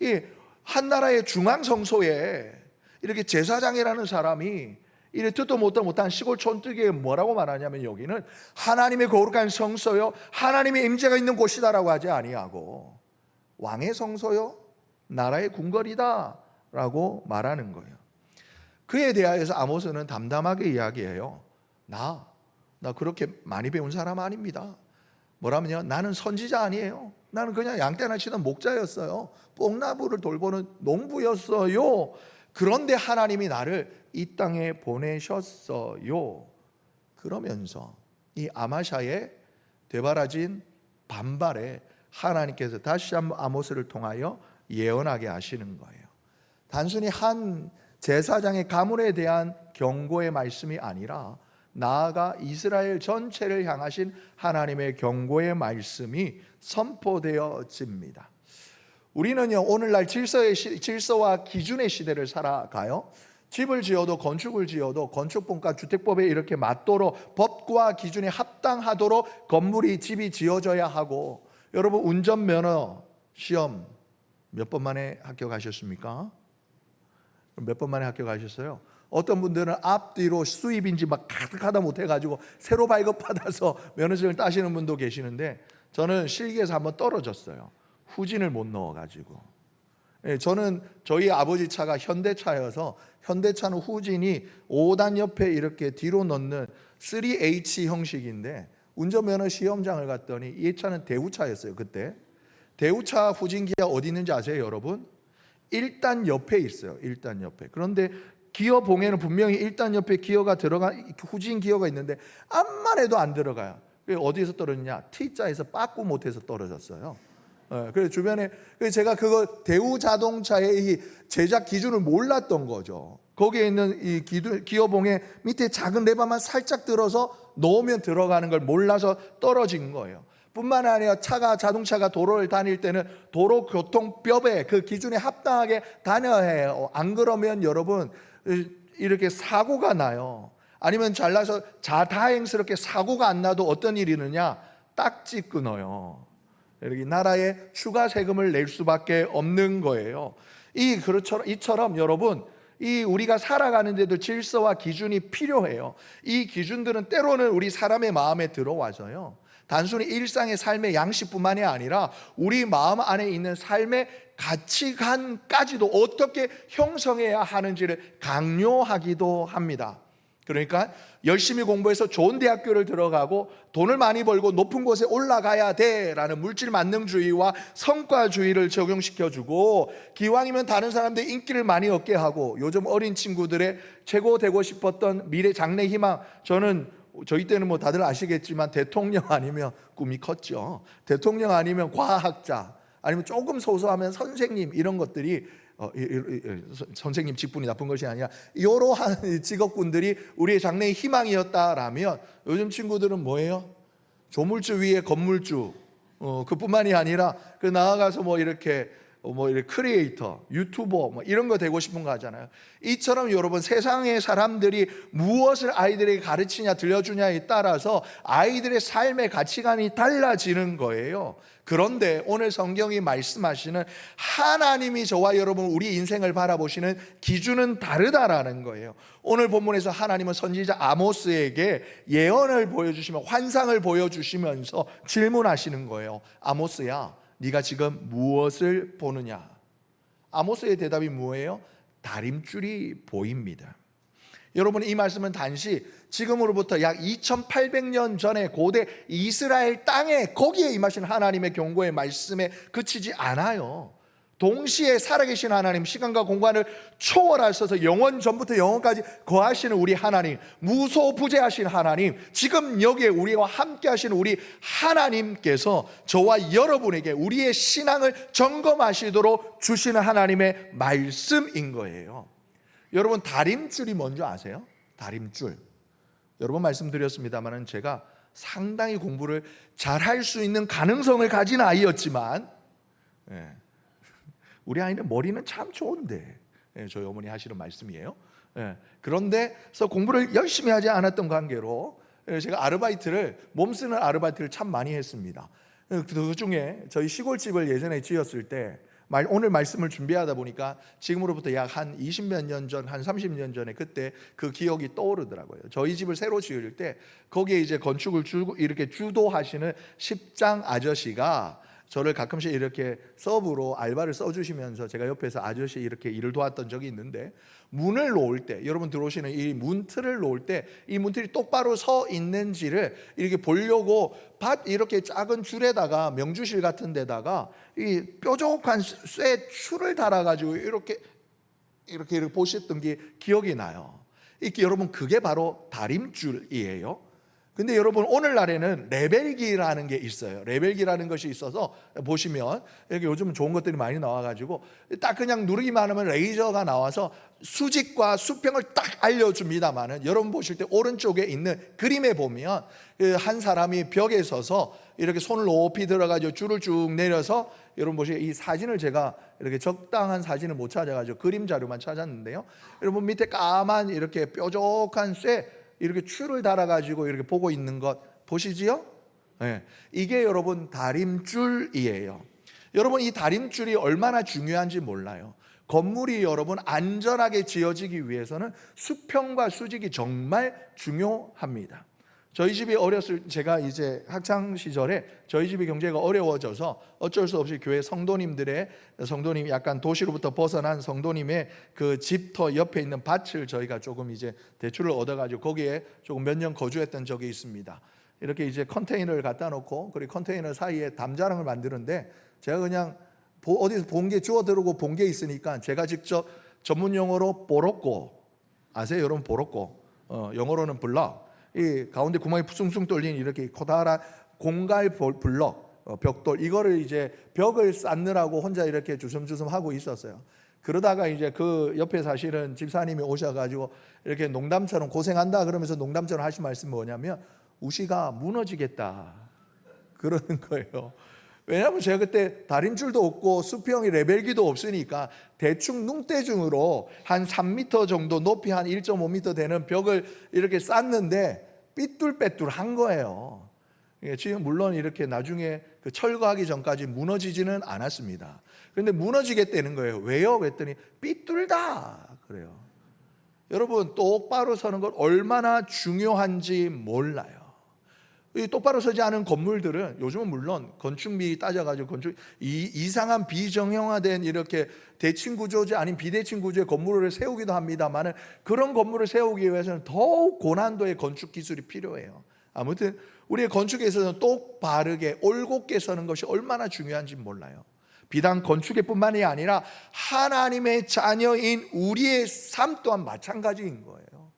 이 한 나라의 중앙 성소에 이렇게 제사장이라는 사람이 이래 듣도 못한 시골 촌뜨기에 뭐라고 말하냐면, 여기는 하나님의 거룩한 성소요, 하나님의 임재가 있는 곳이다라고 하지 아니하고 왕의 성소요, 나라의 궁궐이다 라고 말하는 거예요. 그에 대하여서 아모스는 담담하게 이야기해요. 나 그렇게 많이 배운 사람 아닙니다. 뭐라면요, 나는 선지자 아니에요. 나는 그냥 양떼나 치던 목자였어요. 뽕나무를 돌보는 농부였어요. 그런데 하나님이 나를 이 땅에 보내셨어요. 그러면서 이 아마샤의 되바라진 반발에 하나님께서 다시 한번 아모스를 통하여 예언하게 하시는 거예요. 단순히 한 제사장의 가문에 대한 경고의 말씀이 아니라, 나아가 이스라엘 전체를 향하신 하나님의 경고의 말씀이 선포되어집니다. 우리는요, 오늘날 질서와 기준의 시대를 살아가요. 집을 지어도 건축을 지어도 건축법과 주택법에 이렇게 맞도록 법과 기준에 합당하도록 건물이, 집이 지어져야 하고, 여러분 운전면허 시험 몇 번 만에 합격하셨습니까? 몇 번 만에 합격하셨어요? 어떤 분들은 앞뒤로 수입인지 막 가득하다 못해가지고 새로 발급받아서 면허증을 따시는 분도 계시는데, 저는 실기에서 한번 떨어졌어요. 후진을 못 넣어가지고. 저는 저희 아버지 차가 현대차여서, 현대차는 후진이 5단 옆에 이렇게 뒤로 넣는 3H 형식인데, 운전면허 시험장을 갔더니 이 차는 대우차였어요. 그때 대우차 후진기가 어디 있는지 아세요 여러분? 1단 옆에 있어요. 1단 옆에. 그런데 기어 봉에는 분명히 1단 옆에 기어가 후진 기어가 있는데 암만 해도 안 들어가요. 어디에서 떨어지냐? T자에서 빠꾸 못해서 떨어졌어요. 그래서 주변에, 제가 그거 대우 자동차의 이 제작 기준을 몰랐던 거죠. 거기에 있는 이 기어봉에 밑에 작은 레버만 살짝 들어서 놓으면 들어가는 걸 몰라서 떨어진 거예요. 뿐만 아니라 자동차가 도로를 다닐 때는 도로교통법에 그 기준에 합당하게 다녀야 해요. 안 그러면 여러분 이렇게 사고가 나요. 아니면 잘나서 다행스럽게 사고가 안 나도 어떤 일이 있느냐? 딱지 끊어요. 이렇게 나라에 추가 세금을 낼 수밖에 없는 거예요. 이처럼 여러분, 우리가 살아가는데도 질서와 기준이 필요해요. 이 기준들은 때로는 우리 사람의 마음에 들어와서요, 단순히 일상의 삶의 양식뿐만이 아니라 우리 마음 안에 있는 삶의 가치관까지도 어떻게 형성해야 하는지를 강요하기도 합니다. 그러니까 열심히 공부해서 좋은 대학교를 들어가고 돈을 많이 벌고 높은 곳에 올라가야 돼라는 물질 만능주의와 성과주의를 적용시켜주고, 기왕이면 다른 사람들의 인기를 많이 얻게 하고, 요즘 어린 친구들의 최고 되고 싶었던 미래 장래 희망, 저는 저희 때는 뭐 다들 아시겠지만 대통령 아니면 꿈이 컸죠. 대통령 아니면 과학자, 아니면 조금 소소하면 선생님, 이런 것들이 선생님 직분이 나쁜 것이 아니라 이러한 직업군들이 우리의 장래의 희망이었다라면, 요즘 친구들은 뭐예요? 조물주 위에 건물주, 그뿐만이 아니라 그 나아가서 뭐 이렇게 크리에이터, 유튜버 뭐 이런 거 되고 싶은 거 하잖아요. 이처럼 여러분, 세상의 사람들이 무엇을 아이들에게 가르치냐 들려주냐에 따라서 아이들의 삶의 가치관이 달라지는 거예요. 그런데 오늘 성경이 말씀하시는 하나님이 저와 여러분 우리 인생을 바라보시는 기준은 다르다라는 거예요. 오늘 본문에서 하나님은 선지자 아모스에게 예언을 보여주시며 환상을 보여주시면서 질문하시는 거예요. 아모스야, 네가 지금 무엇을 보느냐? 아모스의 대답이 뭐예요? 다림줄이 보입니다. 여러분, 이 말씀은 단지 지금으로부터 약 2800년 전에 고대 이스라엘 땅에 거기에 임하신 하나님의 경고의 말씀에 그치지 않아요. 동시에 살아계신 하나님, 시간과 공간을 초월하셔서 영원 전부터 영원까지 거하시는 우리 하나님, 무소부재하신 하나님, 지금 여기에 우리와 함께 하시는 우리 하나님께서 저와 여러분에게 우리의 신앙을 점검하시도록 주시는 하나님의 말씀인 거예요. 여러분, 다림줄이 뭔지 아세요? 다림줄. 여러 번 말씀드렸습니다만 제가 상당히 공부를 잘할 수 있는 가능성을 가진 아이였지만, 우리 아이는 머리는 참 좋은데, 저희 어머니 하시는 말씀이에요. 그런데 공부를 열심히 하지 않았던 관계로 제가 몸 쓰는 아르바이트를 참 많이 했습니다. 그 중에 저희 시골집을 예전에 지었을 때, 오늘 말씀을 준비하다 보니까 지금으로부터 약 한 20몇 년 전, 한 30년 전에 그때 그 기억이 떠오르더라고요. 저희 집을 새로 지을 때 거기에 이제 건축을 이렇게 주도하시는 십장 아저씨가 저를 가끔씩 이렇게 서브로 알바를 써주시면서 제가 옆에서 아저씨 이렇게 일을 도왔던 적이 있는데, 문을 놓을 때, 여러분 들어오시는 이 문틀을 놓을 때 이 문틀이 똑바로 서 있는지를 이렇게 보려고 이렇게 작은 줄에다가, 명주실 같은 데다가 이 뾰족한 쇠 줄을 달아가지고 이렇게 보셨던 게 기억이 나요. 여러분, 그게 바로 다림줄이에요. 근데 여러분, 오늘날에는 레벨기라는 게 있어요. 레벨기라는 것이 있어서 보시면 이렇게 요즘 좋은 것들이 많이 나와가지고 딱 그냥 누르기만 하면 레이저가 나와서 수직과 수평을 딱 알려줍니다만은, 여러분 보실 때 오른쪽에 있는 그림에 보면 한 사람이 벽에 서서 이렇게 손을 높이 들어가지고 줄을 쭉 내려서, 여러분 보시면 이 사진을 제가 이렇게 적당한 사진을 못 찾아가지고 그림 자료만 찾았는데요. 여러분 밑에 까만 이렇게 뾰족한 쇠 이렇게 줄을 달아가지고 이렇게 보고 있는 것 보시지요? 이게 여러분 다림줄이에요. 여러분, 이 다림줄이 얼마나 중요한지 몰라요. 건물이 여러분 안전하게 지어지기 위해서는 수평과 수직이 정말 중요합니다. 저희 집이 제가 이제 학창 시절에 저희 집이 경제가 어려워져서 어쩔 수 없이 교회 성도님 약간 도시로부터 벗어난 성도님의 그 집터 옆에 있는 밭을 저희가 조금 이제 대출을 얻어가지고 거기에 조금 몇 년 거주했던 적이 있습니다. 이렇게 이제 컨테이너를 갖다 놓고 그리고 컨테이너 사이에 담자랑을 만드는데, 제가 그냥 어디서 본 게 주워 들어오고 본 게 있으니까 제가 직접 전문 용어로 보로꼬, 아세요 여러분? 보로꼬, 영어로는 블럭, 이 가운데 구멍이 푸숭숭 뚫린 이렇게 커다란 공갈 블럭, 벽돌, 이거를 이제 벽을 쌓느라고 혼자 이렇게 주섬주섬 하고 있었어요. 그러다가 이제 그 옆에 사실은 집사님이 오셔가지고 이렇게 농담처럼 고생한다 그러면서 농담처럼 하신 말씀이 뭐냐면, 우시가 무너지겠다 그러는 거예요. 왜냐하면 제가 그때 다림줄도 없고 수평이 레벨기도 없으니까 대충 눈대중으로 한 3m 정도 높이 한 1.5m 되는 벽을 이렇게 쌓는데 삐뚤빼뚤한 거예요. 지금 물론 이렇게 나중에 그 철거하기 전까지 무너지지는 않았습니다. 그런데 무너지겠다는 거예요. 왜요? 그랬더니 삐뚤다 그래요. 여러분, 똑바로 서는 것 얼마나 중요한지 몰라요. 이 똑바로 서지 않은 건물들은 요즘은 물론 건축비 따져가지고 이상한 비정형화된 이렇게 대칭 구조지 아닌 비대칭 구조의 건물을 세우기도 합니다만, 그런 건물을 세우기 위해서는 더욱 고난도의 건축 기술이 필요해요. 아무튼 우리의 건축에 있어서는 똑바르게 올곧게 서는 것이 얼마나 중요한지 몰라요. 비단 건축의 뿐만이 아니라 하나님의 자녀인 우리의 삶 또한 마찬가지인 거예요.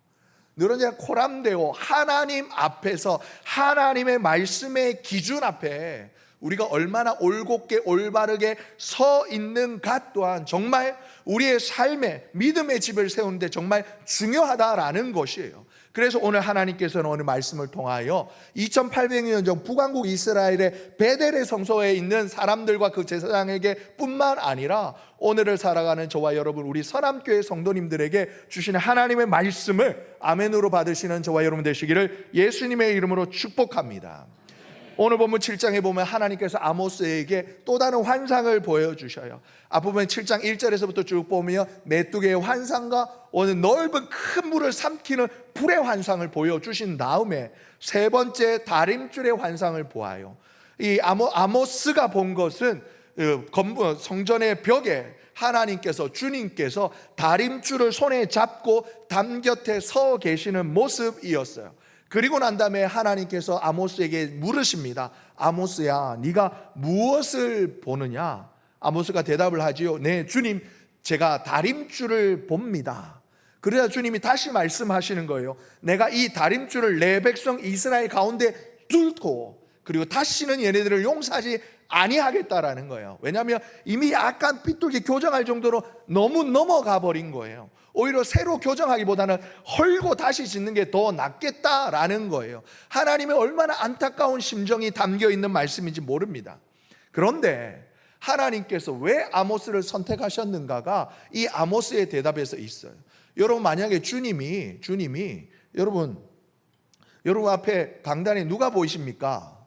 늘 언제나 코람되고 하나님 앞에서 하나님의 말씀의 기준 앞에 우리가 얼마나 올곧게 올바르게 서 있는가 또한 정말 우리의 삶에 믿음의 집을 세우는데 정말 중요하다라는 것이에요. 그래서 오늘 하나님께서는 오늘 말씀을 통하여 2800년 전 북왕국 이스라엘의 베델의 성소에 있는 사람들과 그 제사장에게 뿐만 아니라 오늘을 살아가는 저와 여러분 우리 서남교회 성도님들에게 주시는 하나님의 말씀을 아멘으로 받으시는 저와 여러분 되시기를 예수님의 이름으로 축복합니다. 오늘 본문 7장에 보면 하나님께서 아모스에게 또 다른 환상을 보여주셔요. 앞부분 7장 1절에서부터 쭉 보면 메뚜기의 환상과 오늘 넓은 큰 물을 삼키는 불의 환상을 보여주신 다음에 세 번째 다림줄의 환상을 보아요. 이 아모스가 본 것은 성전의 벽에 하나님께서 주님께서 다림줄을 손에 잡고 담 곁에 서 계시는 모습이었어요. 그리고 난 다음에 하나님께서 아모스에게 물으십니다. 아모스야, 네가 무엇을 보느냐? 아모스가 대답을 하지요. 네, 주님, 제가 다림줄을 봅니다. 그러자 주님이 다시 말씀하시는 거예요. 내가 이 다림줄을 내 백성 이스라엘 가운데 뚫고 그리고 다시는 얘네들을 용서하지 아니하겠다라는 거예요. 왜냐하면 이미 약간 삐뚤게 교정할 정도로 너무 넘어가 버린 거예요. 오히려 새로 교정하기보다는 헐고 다시 짓는 게 더 낫겠다라는 거예요. 하나님의 얼마나 안타까운 심정이 담겨 있는 말씀인지 모릅니다. 그런데 하나님께서 왜 아모스를 선택하셨는가가 이 아모스의 대답에서 있어요. 여러분 만약에 주님이 여러분 앞에 강단에 누가 보이십니까?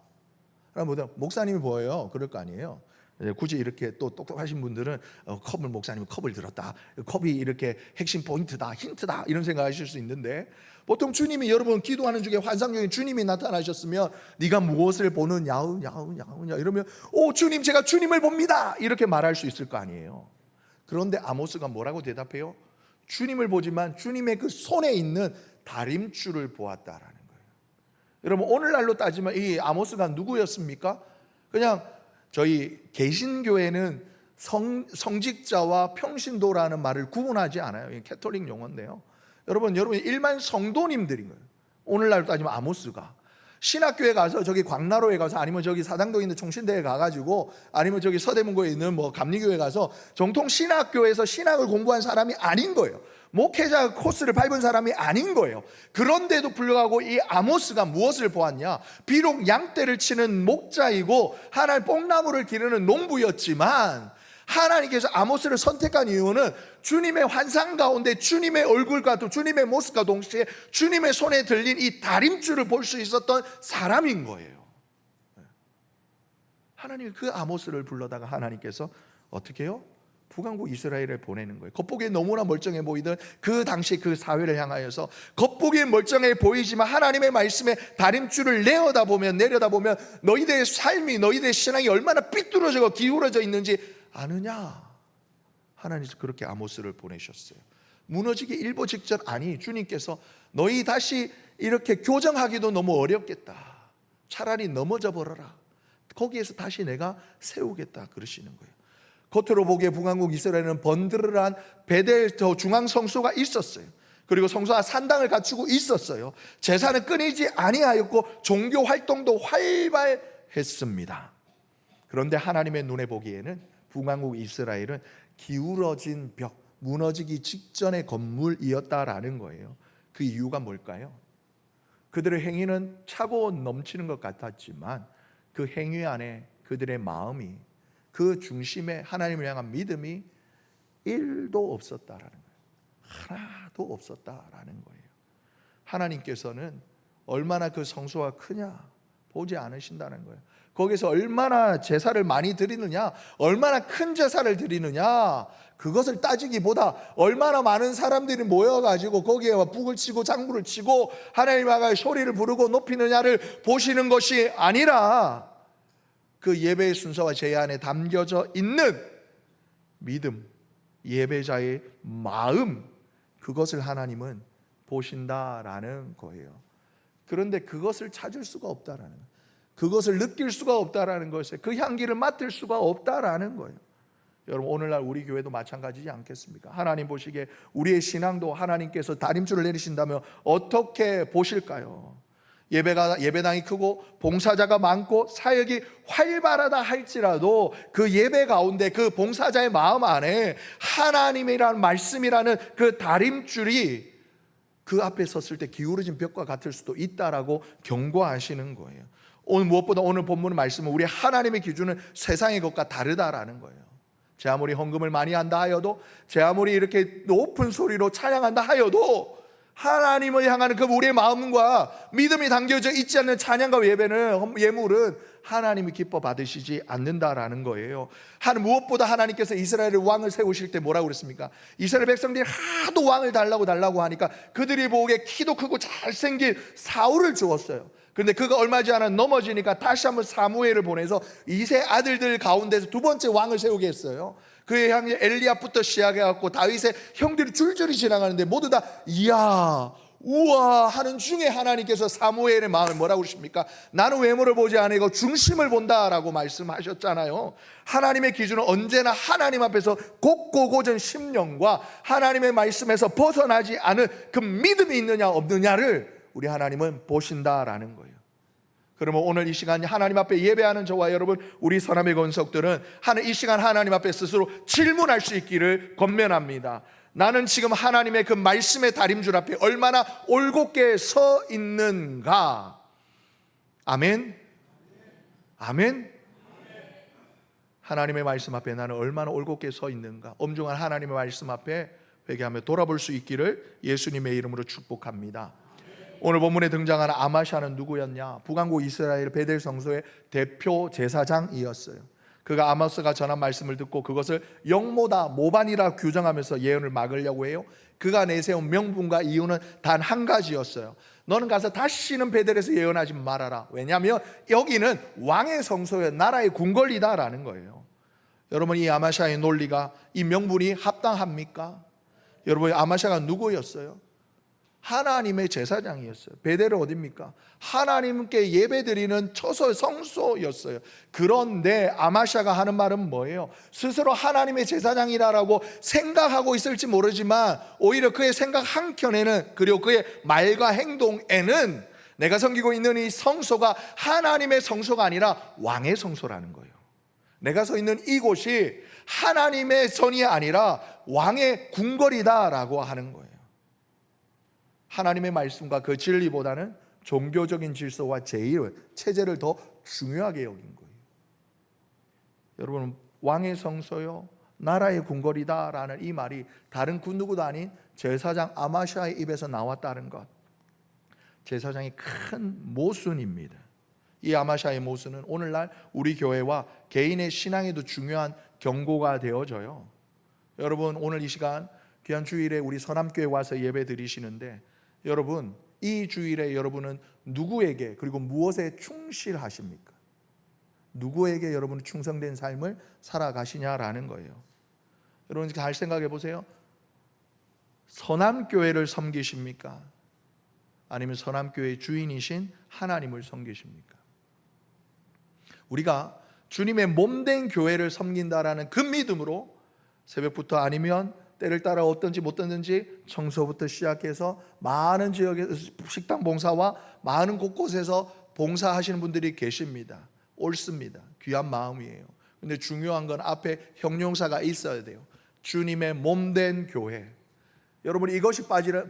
목사님이 보여요. 그럴 거 아니에요. 굳이 이렇게 또 똑똑하신 분들은 목사님이 컵을 들었다, 컵이 이렇게 핵심 포인트다, 힌트다 이런 생각하실 수 있는데 보통 주님이 여러분 기도하는 중에 환상 중에 주님이 나타나셨으면 네가 무엇을 보느냐 이러면 주님 제가 주님을 봅니다 이렇게 말할 수 있을 거 아니에요. 그런데 아모스가 뭐라고 대답해요? 주님을 보지만 주님의 그 손에 있는 다림줄을 보았다라는 거예요. 여러분 오늘날로 따지면 이 아모스가 누구였습니까? 그냥 저희 개신교회는 성직자와 평신도라는 말을 구분하지 않아요. 이게 캐톨릭 용어인데요. 여러분 일반 성도님들인 거예요. 오늘날로 따지면 아모스가 신학교에 가서 저기 광나로에 가서 아니면 저기 사당동에 있는 총신대에 가가지고 아니면 저기 서대문구에 있는 감리교에 가서 정통 신학교에서 신학을 공부한 사람이 아닌 거예요. 목회자 코스를 밟은 사람이 아닌 거예요. 그런데도 불구하고 이 아모스가 무엇을 보았냐? 비록 양떼를 치는 목자이고 하나님 뽕나무를 기르는 농부였지만 하나님께서 아모스를 선택한 이유는 주님의 환상 가운데 주님의 얼굴과 또 주님의 모습과 동시에 주님의 손에 들린 이 다림줄을 볼 수 있었던 사람인 거예요. 하나님이 그 아모스를 불러다가 하나님께서 어떻게 해요? 북왕국 이스라엘을 보내는 거예요. 겉보기에 너무나 멀쩡해 보이던 그 당시 그 사회를 향하여서 겉보기에 멀쩡해 보이지만 하나님의 말씀에 다림줄을 내려다보면 너희들의 삶이 너희들의 신앙이 얼마나 삐뚤어지고 기울어져 있는지 아느냐? 하나님께서 그렇게 아모스를 보내셨어요. 무너지기 일보 직전 아니 주님께서 너희 다시 이렇게 교정하기도 너무 어렵겠다. 차라리 넘어져 버려라. 거기에서 다시 내가 세우겠다 그러시는 거예요. 겉으로 보기에 북왕국 이스라엘은 번드르르한 베델 중앙 성소가 있었어요. 그리고 성소와 산당을 갖추고 있었어요. 제사는 끊이지 아니하였고 종교 활동도 활발했습니다. 그런데 하나님의 눈에 보기에는 북왕국 이스라엘은 기울어진 벽, 무너지기 직전의 건물이었다라는 거예요. 그 이유가 뭘까요? 그들의 행위는 차고 넘치는 것 같았지만 그 행위 안에 그들의 마음이 그 중심에 하나님을 향한 믿음이 1도 없었다라는 거예요. 하나도 없었다라는 거예요. 하나님께서는 얼마나 그 성소가 크냐 보지 않으신다는 거예요. 거기서 얼마나 제사를 많이 드리느냐, 얼마나 큰 제사를 드리느냐, 그것을 따지기보다 얼마나 많은 사람들이 모여가지고 거기에 북을 치고 장구를 치고 하나님 앞에 소리를 부르고 높이느냐를 보시는 것이 아니라 그 예배의 순서와 제의 안에 담겨져 있는 믿음, 예배자의 마음, 그것을 하나님은 보신다라는 거예요. 그런데 그것을 찾을 수가 없다라는 거예요. 그것을 느낄 수가 없다라는 것을, 그 향기를 맡을 수가 없다라는 거예요. 여러분 오늘날 우리 교회도 마찬가지지 않겠습니까? 하나님 보시기에 우리의 신앙도 하나님께서 다림줄을 내리신다면 어떻게 보실까요? 예배당이 크고 봉사자가 많고 사역이 활발하다 할지라도 그 예배 가운데 그 봉사자의 마음 안에 하나님이라는 말씀이라는 그 다림줄이 그 앞에 섰을 때 기울어진 벽과 같을 수도 있다라고 경고하시는 거예요. 오늘 무엇보다 오늘 본문의 말씀은 우리 하나님의 기준은 세상의 것과 다르다라는 거예요. 제 아무리 헌금을 많이 한다 하여도, 제 아무리 이렇게 높은 소리로 찬양한다 하여도 하나님을 향하는 그 우리의 마음과 믿음이 담겨져 있지 않는 찬양과 예물은 하나님이 기뻐 받으시지 않는다라는 거예요. 무엇보다 하나님께서 이스라엘의 왕을 세우실 때 뭐라고 그랬습니까? 이스라엘 백성들이 하도 왕을 달라고 하니까 그들이 보기에 키도 크고 잘생긴 사울을 주었어요. 그런데 그가 얼마 지않아 넘어지니까 다시 한번 사무엘을 보내서 이세 아들들 가운데서 두 번째 왕을 세우게 했어요. 그의 형제 엘리압부터 시작해갖고 다윗의 형들이 줄줄이 지나가는데 모두 다 이야 우와 하는 중에 하나님께서 사무엘의 마음을 뭐라고 그러십니까? 나는 외모를 보지 아니고 중심을 본다라고 말씀하셨잖아요. 하나님의 기준은 언제나 하나님 앞에서 곧고고전 심령과 하나님의 말씀에서 벗어나지 않은 그 믿음이 있느냐 없느냐를 우리 하나님은 보신다라는 거예요. 그러면 오늘 이 시간 하나님 앞에 예배하는 저와 여러분, 우리 선함의 권속들은 이 시간 하나님 앞에 스스로 질문할 수 있기를 권면합니다. 나는 지금 하나님의 그 말씀의 다림줄 앞에 얼마나 올곧게 서 있는가? 아멘? 아멘? 하나님의 말씀 앞에 나는 얼마나 올곧게 서 있는가? 엄중한 하나님의 말씀 앞에 회개하며 돌아볼 수 있기를 예수님의 이름으로 축복합니다. 오늘 본문에 등장하는 아마샤는 누구였냐? 북왕국 이스라엘 베델 성소의 대표 제사장이었어요. 그가 아모스가 전한 말씀을 듣고 그것을 영모다 모반이라 규정하면서 예언을 막으려고 해요. 그가 내세운 명분과 이유는 단 한 가지였어요. 너는 가서 다시는 베델에서 예언하지 말아라. 왜냐하면 여기는 왕의 성소의 나라의 궁궐이다라는 거예요. 여러분, 이 아마샤의 논리가, 이 명분이 합당합니까? 여러분, 아마샤가 누구였어요? 하나님의 제사장이었어요. 베델은 어디입니까? 하나님께 예배드리는 처소 성소였어요. 그런데 아마샤가 하는 말은 뭐예요? 스스로 하나님의 제사장이라고 생각하고 있을지 모르지만 오히려 그의 생각 한켠에는, 그리고 그의 말과 행동에는 내가 섬기고 있는 이 성소가 하나님의 성소가 아니라 왕의 성소라는 거예요. 내가 서 있는 이곳이 하나님의 전이 아니라 왕의 궁궐이다라고 하는 거예요. 하나님의 말씀과 그 진리보다는 종교적인 질서와 체제를 더 중요하게 여긴 거예요. 여러분, 왕의 성소요 나라의 궁궐이다라는 이 말이 다른 그 누구도 아닌 제사장 아마샤의 입에서 나왔다는 것, 제사장의 큰 모순입니다. 이 아마샤의 모순은 오늘날 우리 교회와 개인의 신앙에도 중요한 경고가 되어져요. 여러분, 오늘 이 시간 귀한 주일에 우리 선함교회 와서 예배 드리시는데, 여러분, 이 주일에 여러분은 누구에게 그리고 무엇에 충실하십니까? 누구에게 여러분은 충성된 삶을 살아가시냐라는 거예요. 여러분, 잘 생각해 보세요. 선함교회를 섬기십니까? 아니면 선함교회의 주인이신 하나님을 섬기십니까? 우리가 주님의 몸된 교회를 섬긴다라는 그 믿음으로 새벽부터 아니면 때를 따라 어떤지 못 듣는지 청소부터 시작해서 많은 지역의 식당 봉사와 많은 곳곳에서 봉사하시는 분들이 계십니다. 옳습니다. 귀한 마음이에요. 근데 중요한 건 앞에 형용사가 있어야 돼요. 주님의 몸된 교회. 여러분, 이것이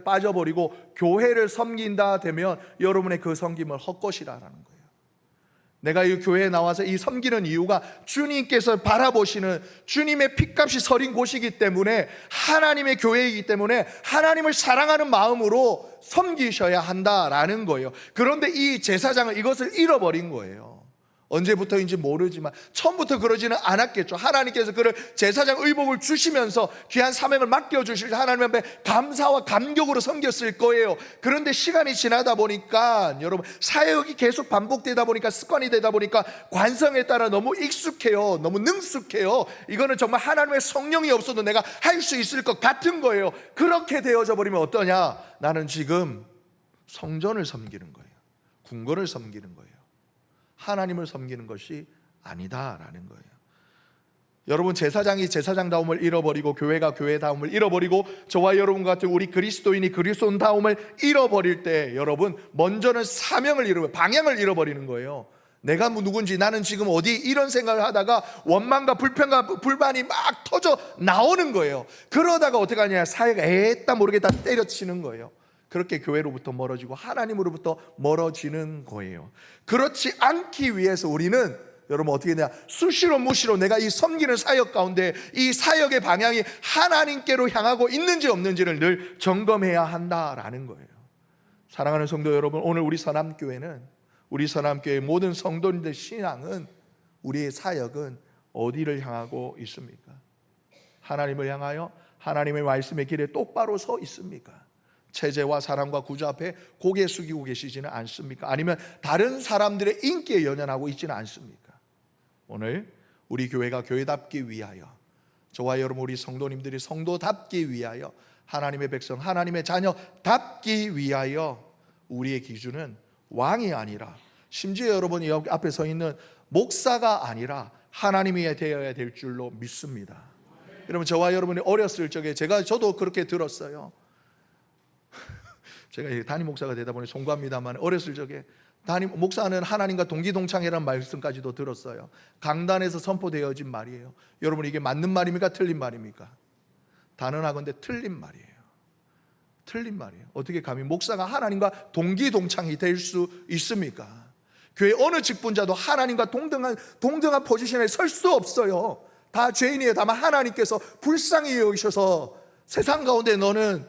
빠져버리고 교회를 섬긴다 되면 여러분의 그 섬김을 헛것이라는 거예요. 내가 이 교회에 나와서 이 섬기는 이유가 주님께서 바라보시는 주님의 핏값이 서린 곳이기 때문에, 하나님의 교회이기 때문에 하나님을 사랑하는 마음으로 섬기셔야 한다라는 거예요. 그런데 이 제사장은 이것을 잃어버린 거예요. 언제부터인지 모르지만 처음부터 그러지는 않았겠죠. 하나님께서 그를 제사장 의복을 주시면서 귀한 사명을 맡겨주실 하나님 앞에 감사와 감격으로 섬겼을 거예요. 그런데 시간이 지나다 보니까, 여러분, 사역이 계속 반복되다 보니까, 습관이 되다 보니까 관성에 따라 너무 익숙해요. 너무 능숙해요. 이거는 정말 하나님의 성령이 없어도 내가 할 수 있을 것 같은 거예요. 그렇게 되어져 버리면 어떠냐? 나는 지금 성전을 섬기는 거예요. 궁궐을 섬기는 거예요. 하나님을 섬기는 것이 아니다라는 거예요. 여러분, 제사장이 제사장다움을 잃어버리고 교회가 교회다움을 잃어버리고 저와 여러분 같은 우리 그리스도인이 그리스도인다움을 잃어버릴 때 여러분, 먼저는 사명을 잃어버리고 방향을 잃어버리는 거예요. 내가 누군지, 나는 지금 어디, 이런 생각을 하다가 원망과 불평과 불만이 막 터져 나오는 거예요. 그러다가 어떻게 하냐, 사회가 에따 모르게 다 때려치는 거예요. 그렇게 교회로부터 멀어지고 하나님으로부터 멀어지는 거예요. 그렇지 않기 위해서 우리는 여러분 어떻게 되냐, 수시로 무시로 내가 이 섬기는 사역 가운데 이 사역의 방향이 하나님께로 향하고 있는지 없는지를 늘 점검해야 한다라는 거예요. 사랑하는 성도 여러분, 오늘 우리 선함교회는, 우리 선함교회 모든 성도님들 신앙은, 우리의 사역은 어디를 향하고 있습니까? 하나님을 향하여 하나님의 말씀의 길에 똑바로 서 있습니까? 체제와 사랑과 구조 앞에 고개 숙이고 계시지는 않습니까? 아니면 다른 사람들의 인기에 연연하고 있지는 않습니까? 오늘 우리 교회가 교회답기 위하여, 저와 여러분 우리 성도님들이 성도답기 위하여, 하나님의 백성, 하나님의 자녀답기 위하여 우리의 기준은 왕이 아니라, 심지어 여러분이 여기 앞에 서 있는 목사가 아니라 하나님이 되어야 될 줄로 믿습니다. 여러분, 저와 여러분이 어렸을 적에 저도 그렇게 들었어요. 제가 담임 목사가 되다 보니 송구합니다만, 어렸을 적에 담임 목사는 하나님과 동기동창이라는 말씀까지도 들었어요. 강단에서 선포되어진 말이에요. 여러분, 이게 맞는 말입니까? 틀린 말입니까? 단언하건대 틀린 말이에요. 틀린 말이에요. 어떻게 감히 목사가 하나님과 동기동창이 될 수 있습니까? 교회 어느 직분자도 하나님과 동등한 포지션에 설 수 없어요. 다 죄인이에요. 다만 하나님께서 불쌍히 여기셔서 세상 가운데 너는,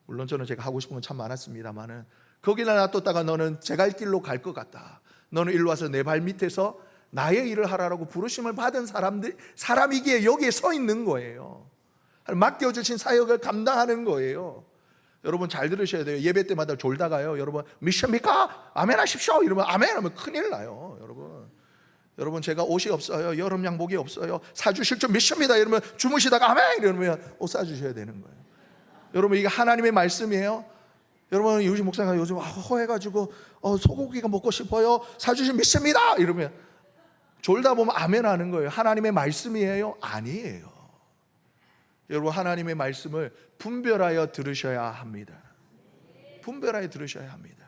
물론 저는 제가 하고 싶은 건 참 많았습니다만은, 거기나 놔뒀다가 너는 제 갈 길로 갈 것 같다, 너는 일로 와서 내 발 밑에서 나의 일을 하라고 부르심을 받은 사람이기에 여기에 서 있는 거예요. 맡겨주신 사역을 감당하는 거예요. 여러분 잘 들으셔야 돼요. 예배 때마다 졸다가요, 여러분 미션입니까? 아멘 하십시오 이러면 아멘 하면 큰일 나요. 여러분 제가 옷이 없어요, 여름 양복이 없어요, 사주실 줄 미션입니다 이러면 주무시다가 아멘 이러면 옷 사주셔야 되는 거예요. 여러분, 이게 하나님의 말씀이에요. 여러분, 유진 목사가 요즘 허해가지고 소고기가 먹고 싶어요, 사주신 미션입니다 이러면 졸다 보면 아멘 하는 거예요. 하나님의 말씀이에요? 아니에요. 여러분, 하나님의 말씀을 분별하여 들으셔야 합니다. 분별하여 들으셔야 합니다.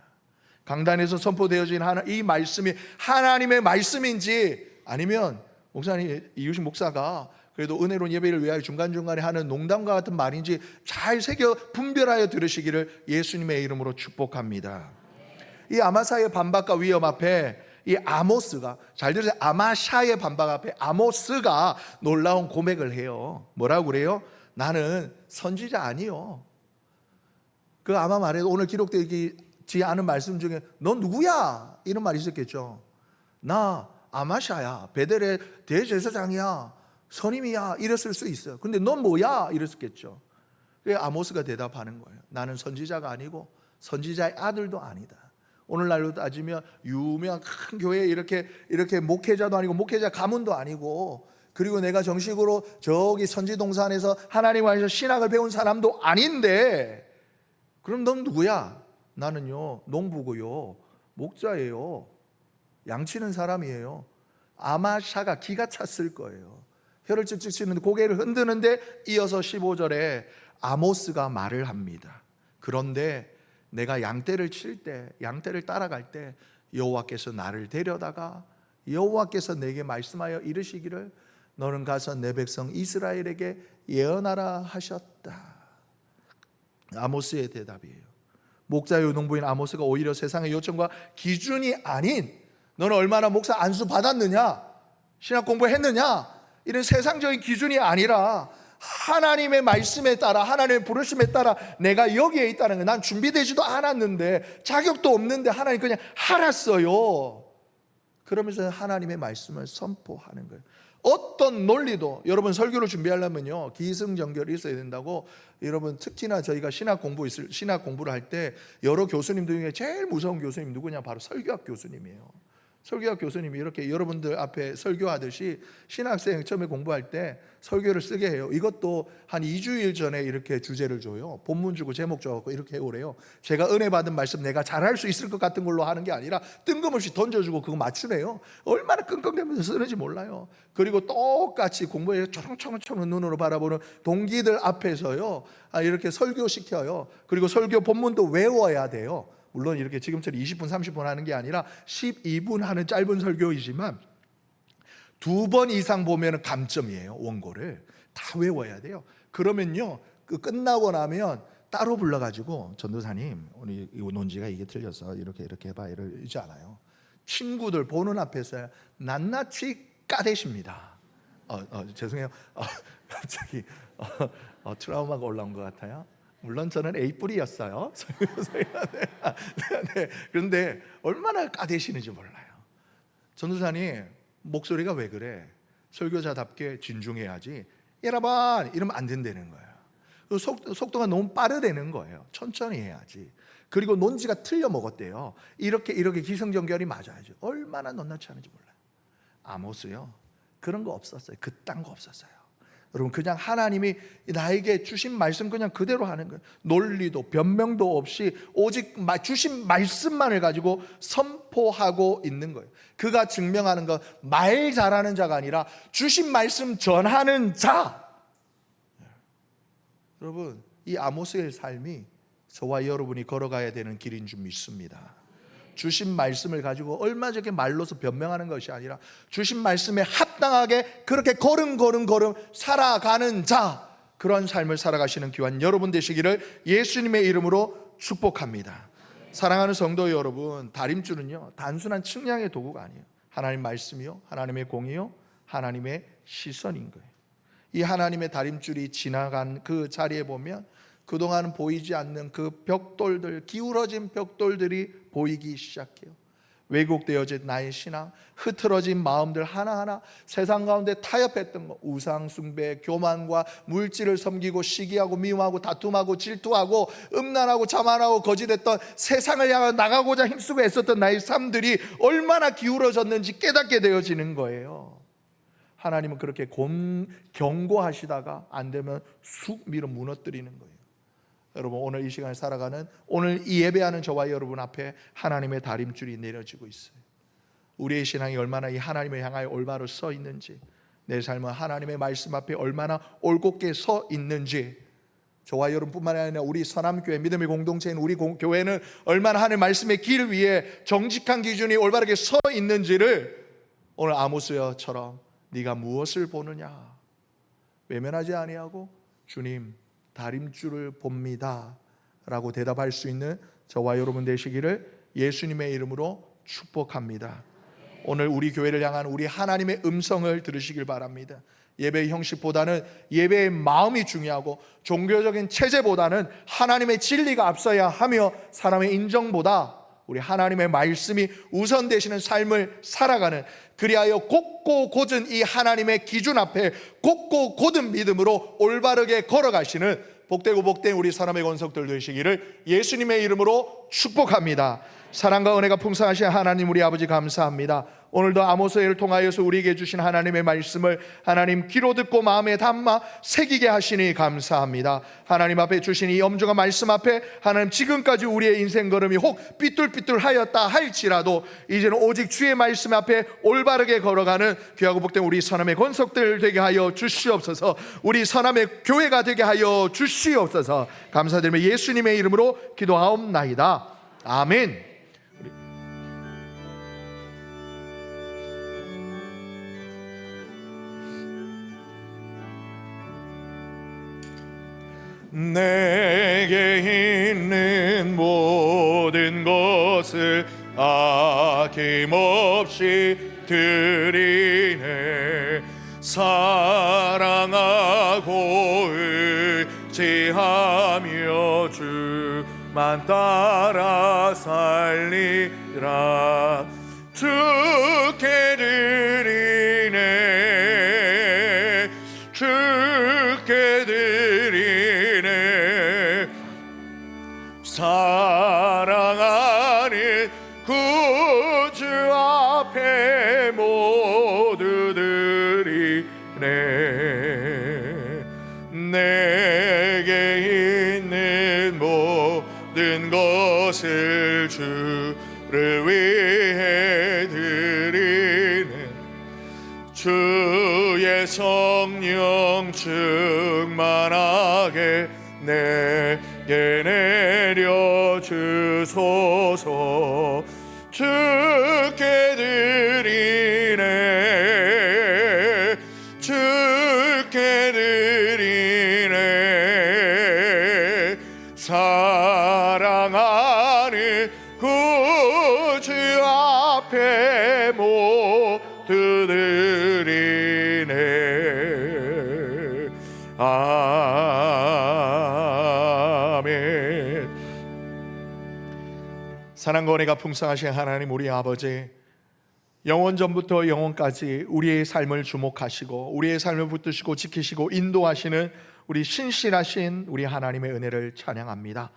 강단에서 선포되어진 이 말씀이 하나님의 말씀인지, 아니면 목사님, 이유식 목사가 그래도 은혜로운 예배를 위하여 중간중간에 하는 농담과 같은 말인지 잘 새겨 분별하여 들으시기를 예수님의 이름으로 축복합니다. 이 아마사의 반박과 위험 앞에 이 아모스가, 잘 들으세요, 아마샤의 반박 앞에 아모스가 놀라운 고백을 해요. 뭐라고 그래요? 나는 선지자 아니요. 그 아마 말해도 오늘 기록되지 않은 말씀 중에 넌 누구야? 이런 말이 있었겠죠. 나 아마샤야, 베델의 대제사장이야, 선임이야, 이랬을 수 있어요. 근데 넌 뭐야? 이랬었겠죠. 아모스가 대답하는 거예요. 나는 선지자가 아니고 선지자의 아들도 아니다. 오늘날로 따지면 유명한 큰 교회에 이렇게 목회자도 아니고 목회자 가문도 아니고, 그리고 내가 정식으로 저기 선지동산에서 하나님 안에서 신학을 배운 사람도 아닌데, 그럼 넌 누구야? 나는요 농부고요, 목자예요, 양치는 사람이에요. 아마샤가 기가 찼을 거예요. 혀를 찝찝 치는데 고개를 흔드는데 이어서 15절에 아모스가 말을 합니다. 그런데 내가 양떼를 칠 때, 양떼를 따라갈 때 여호와께서 나를 데려다가 여호와께서 내게 말씀하여 이르시기를 너는 가서 내 백성 이스라엘에게 예언하라 하셨다. 아모스의 대답이에요. 목자요 농부인 아모스가 오히려 세상의 요청과 기준이 아닌, 너는 얼마나 목사 안수 받았느냐, 신학 공부했느냐, 이런 세상적인 기준이 아니라 하나님의 말씀에 따라, 하나님의 부르심에 따라 내가 여기에 있다는 거예요. 난 준비되지도 않았는데, 자격도 없는데 하나님 그냥 하랐어요. 그러면서 하나님의 말씀을 선포하는 거예요. 어떤 논리도, 여러분 설교를 준비하려면요 기승전결이 있어야 된다고, 여러분 특히나 저희가 신학 공부를 할 때 여러 교수님들 중에 제일 무서운 교수님 누구냐? 바로 설교학 교수님이에요. 설교학 교수님이 이렇게 여러분들 앞에 설교하듯이 신학생 처음에 공부할 때 설교를 쓰게 해요. 이것도 한 2주일 전에 이렇게 주제를 줘요. 본문 주고 제목 줘갖고 이렇게 해오래요. 제가 은혜 받은 말씀 내가 잘할 수 있을 것 같은 걸로 하는 게 아니라 뜬금없이 던져주고 그거 맞추네요. 얼마나 끙끙대면서 쓰는지 몰라요. 그리고 똑같이 공부에 초롱초롱초롱 눈으로 바라보는 동기들 앞에서요, 이렇게 설교시켜요. 그리고 설교 본문도 외워야 돼요. 물론 이렇게 지금처럼 20분 30분 하는 게 아니라 12분 하는 짧은 설교이지만 2번 이상 보면 감점이에요. 원고를 다 외워야 돼요. 그러면요, 그 끝나고 나면 따로 불러가지고 전도사님 오늘 이 논지가 이게 틀려서 이렇게 해봐 이러지 않아요. 친구들 보는 앞에서 낱낱이 까대십니다. 죄송해요. 갑자기 트라우마가 올라온 것 같아요. 물론 저는 A뿔이었어요. 네. 그런데 얼마나 까대시는지 몰라요. 전도사님 목소리가 왜 그래? 설교자답게 진중해야지. 여러분 이러면 안 된다는 거예요. 속도가 너무 빠르다는 거예요. 천천히 해야지. 그리고 논지가 틀려 먹었대요. 이렇게 기승전결이 맞아야죠. 얼마나 넉넉지 않은지 몰라요. 아모스요, 그런 거 없었어요. 그딴 거 없었어요. 여러분 그냥 하나님이 나에게 주신 말씀 그냥 그대로 하는 거예요. 논리도 변명도 없이 오직 주신 말씀만을 가지고 선포하고 있는 거예요. 그가 증명하는 건 말 잘하는 자가 아니라 주신 말씀 전하는 자. 여러분 이 아모스의 삶이 저와 여러분이 걸어가야 되는 길인 줄 믿습니다. 주신 말씀을 가지고 얼마 전에 말로서 변명하는 것이 아니라 주신 말씀에 합당하게 그렇게 걸음 살아가는 자, 그런 삶을 살아가시는 귀한 여러분 되시기를 예수님의 이름으로 축복합니다. 사랑하는 성도 여러분, 다림줄은요 단순한 측량의 도구가 아니에요. 하나님 말씀이요, 하나님의 공이요, 하나님의 시선인 거예요. 이 하나님의 다림줄이 지나간 그 자리에 보면 그동안 보이지 않는 그 벽돌들, 기울어진 벽돌들이 보이기 시작해요. 왜곡되어진 나의 신앙, 흐트러진 마음들 하나하나, 세상 가운데 타협했던 거, 우상 숭배, 교만과 물질을 섬기고 시기하고 미움하고 다툼하고 질투하고 음란하고 자만하고 거짓했던 세상을 향해 나가고자 힘쓰고 애썼던 나의 삶들이 얼마나 기울어졌는지 깨닫게 되어지는 거예요. 하나님은 그렇게 경고하시다가 안 되면 쑥 밀어 무너뜨리는 거예요. 여러분 오늘 이 시간을 살아가는, 오늘 이 예배하는 저와 여러분 앞에 하나님의 다림줄이 내려지고 있어요. 우리의 신앙이 얼마나 이 하나님을 향하여 올바로 서 있는지, 내 삶은 하나님의 말씀 앞에 얼마나 올곧게 서 있는지, 저와 여러분뿐만 아니라 우리 선함교회 믿음의 공동체인 우리 교회는 얼마나 하나님의 말씀의 길 위에 정직한 기준이 올바르게 서 있는지를 오늘 아모스처럼 네가 무엇을 보느냐, 외면하지 아니하고 주님 다림줄을 봅니다 라고 대답할 수 있는 저와 여러분 되시기를 예수님의 이름으로 축복합니다. 오늘 우리 교회를 향한 우리 하나님의 음성을 들으시길 바랍니다. 예배의 형식보다는 예배의 마음이 중요하고 종교적인 체제보다는 하나님의 진리가 앞서야 하며 사람의 인정보다 우리 하나님의 말씀이 우선 되시는 삶을 살아가는, 그리하여 곧고 곧은 이 하나님의 기준 앞에 곧고 곧은 믿음으로 올바르게 걸어가시는 복되고 복된 우리 사람의 권속들 되시기를 예수님의 이름으로 축복합니다. 사랑과 은혜가 풍성하신 하나님 우리 아버지 감사합니다. 오늘도 아모스를 통하여서 우리에게 주신 하나님의 말씀을 하나님 귀로 듣고 마음에 담아 새기게 하시니 감사합니다. 하나님 앞에 주신 이 엄중한 말씀 앞에 하나님 지금까지 우리의 인생 걸음이 혹 삐뚤삐뚤하였다 할지라도 이제는 오직 주의 말씀 앞에 올바르게 걸어가는 귀하고 복된 우리 선함의 권속들 되게 하여 주시옵소서. 우리 선함의 교회가 되게 하여 주시옵소서. 감사드리며 예수님의 이름으로 기도하옵나이다. 아멘. 내게 있는 모든 것을 아낌없이 드리네. 사랑하고 의지하며 주만 따라 살리라. 주께 드리네, 주께 드리네. 사랑하는 구주 앞에 모든 것을 주를 위해 드리는 주의 성령 충만하게 내게 내려 주소서. 주께 드리네 주께 드리네 사랑하는 구주 앞에 모두 드리네. 아멘. 사랑과 은혜가 풍성하신 하나님 우리 아버지, 영원 전부터 영원까지 우리의 삶을 주목하시고 우리의 삶을 붙드시고 지키시고 인도하시는 우리 신실하신 우리 하나님의 은혜를 찬양합니다.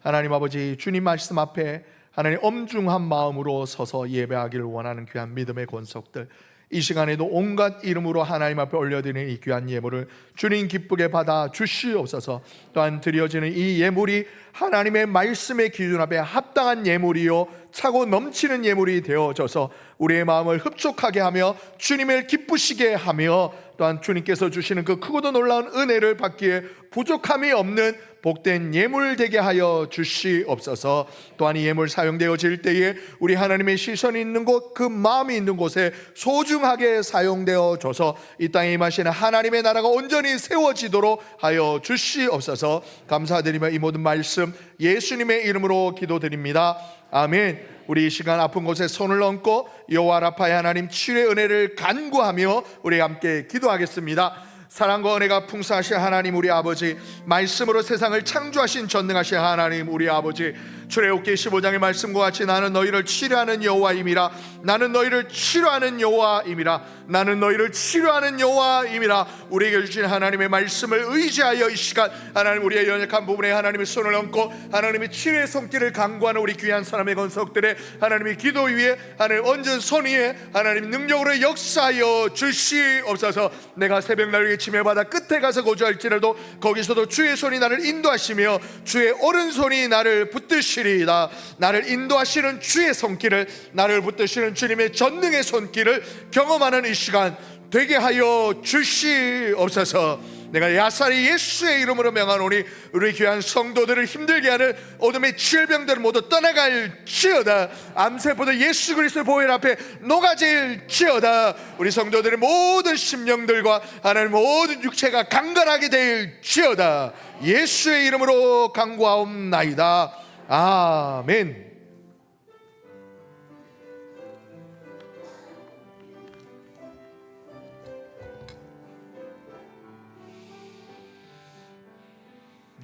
하나님 아버지, 주님 말씀 앞에 하나님 엄중한 마음으로 서서 예배하기를 원하는 귀한 믿음의 권속들, 이 시간에도 온갖 이름으로 하나님 앞에 올려드리는 이 귀한 예물을 주님 기쁘게 받아 주시옵소서. 또한 드려지는 이 예물이 하나님의 말씀의 기준 앞에 합당한 예물이요 차고 넘치는 예물이 되어져서 우리의 마음을 흡족하게 하며 주님을 기쁘시게 하며 또한 주님께서 주시는 그 크고도 놀라운 은혜를 받기에 부족함이 없는 복된 예물 되게 하여 주시옵소서. 또한 이 예물 사용되어질 때에 우리 하나님의 시선이 있는 곳, 그 마음이 있는 곳에 소중하게 사용되어져서 이 땅에 임하시는 하나님의 나라가 온전히 세워지도록 하여 주시옵소서. 감사드리며 이 모든 말씀 예수님의 이름으로 기도드립니다. 아멘. 우리 이 시간 아픈 곳에 손을 얹고 여호와 라파의 하나님 치유의 은혜를 간구하며 우리 함께 기도하겠습니다. 사랑과 은혜가 풍성하신 하나님 우리 아버지, 말씀으로 세상을 창조하신 전능하신 하나님 우리 아버지, 출애굽기 15장의 말씀과 같이 나는 너희를 치료하는 여호와임이라, 나는 너희를 치료하는 여호와임이라, 나는 너희를 치료하는 여호와임이라. 우리에게 주신 하나님의 말씀을 의지하여 이 시간 하나님 우리의 연약한 부분에 하나님의 손을 얹고 하나님의 치료의 손길을 간구하는 우리 귀한 사람의 건석들의 하나님의 기도 위에 하나님 얹은 손 위에 하나님 능력으로 역사하여 주시옵소서. 내가 새벽날 치매 바다 끝에 가서 거주할지라도 거기서도 주의 손이 나를 인도하시며 주의 오른손이 나를 붙드시리이다. 나를 인도하시는 주의 손길을, 나를 붙드시는 주님의 전능의 손길을 경험하는 이 시간 되게 하여 주시옵소서. 내가 야사리 예수의 이름으로 명하노니 우리 귀한 성도들을 힘들게 하는 어둠의 질병들을 모두 떠나갈지어다. 암세포도 예수 그리스도의 보혈 앞에 녹아질지어다. 우리 성도들의 모든 심령들과 하나님 모든 육체가 강건하게 될지어다. 예수의 이름으로 간구하옵나이다. 아멘.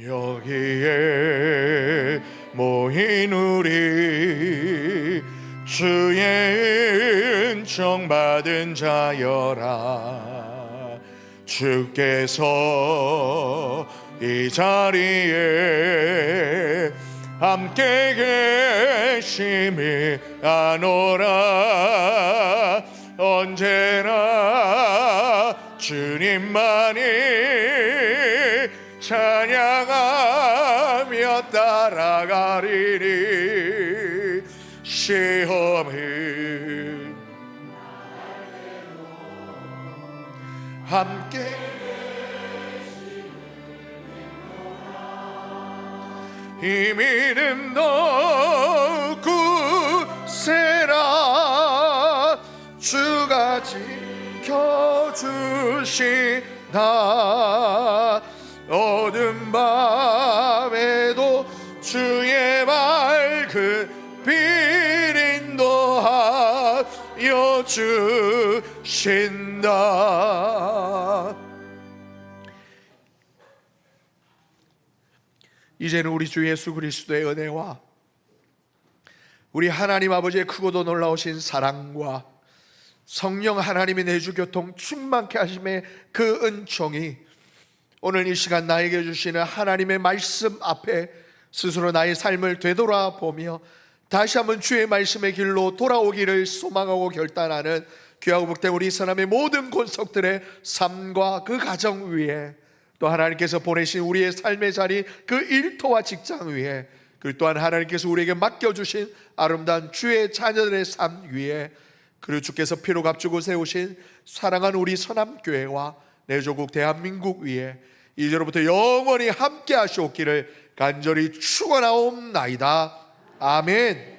여기에 모인 우리 주의 은총 받은 자여라. 주께서 이 자리에 함께 계심이 아노라. 언제나 주님만이 찬양하며 따라가리니. 시험은 함께 이 믿음도 굳세라. 주가 지켜주시다. 어두운 밤에도 주의 밝은 빛 인도하여 주신다. 이제는 우리 주 예수 그리스도의 은혜와 우리 하나님 아버지의 크고도 놀라우신 사랑과 성령 하나님의 내주 교통 충만케 하심의 그 은총이 오늘 이 시간 나에게 주시는 하나님의 말씀 앞에 스스로 나의 삶을 되돌아보며 다시 한번 주의 말씀의 길로 돌아오기를 소망하고 결단하는 귀하고 복된 우리 사람의 모든 권속들의 삶과 그 가정 위에, 또 하나님께서 보내신 우리의 삶의 자리 그 일터와 직장 위에 그리고 또한 하나님께서 우리에게 맡겨주신 아름다운 주의 자녀들의 삶 위에, 그리고 주께서 피로 값주고 세우신 사랑하는 우리 선함교회와 내 조국 대한민국 위에 이제로부터 영원히 함께 하시옵기를 간절히 축원하옵나이다. 아멘.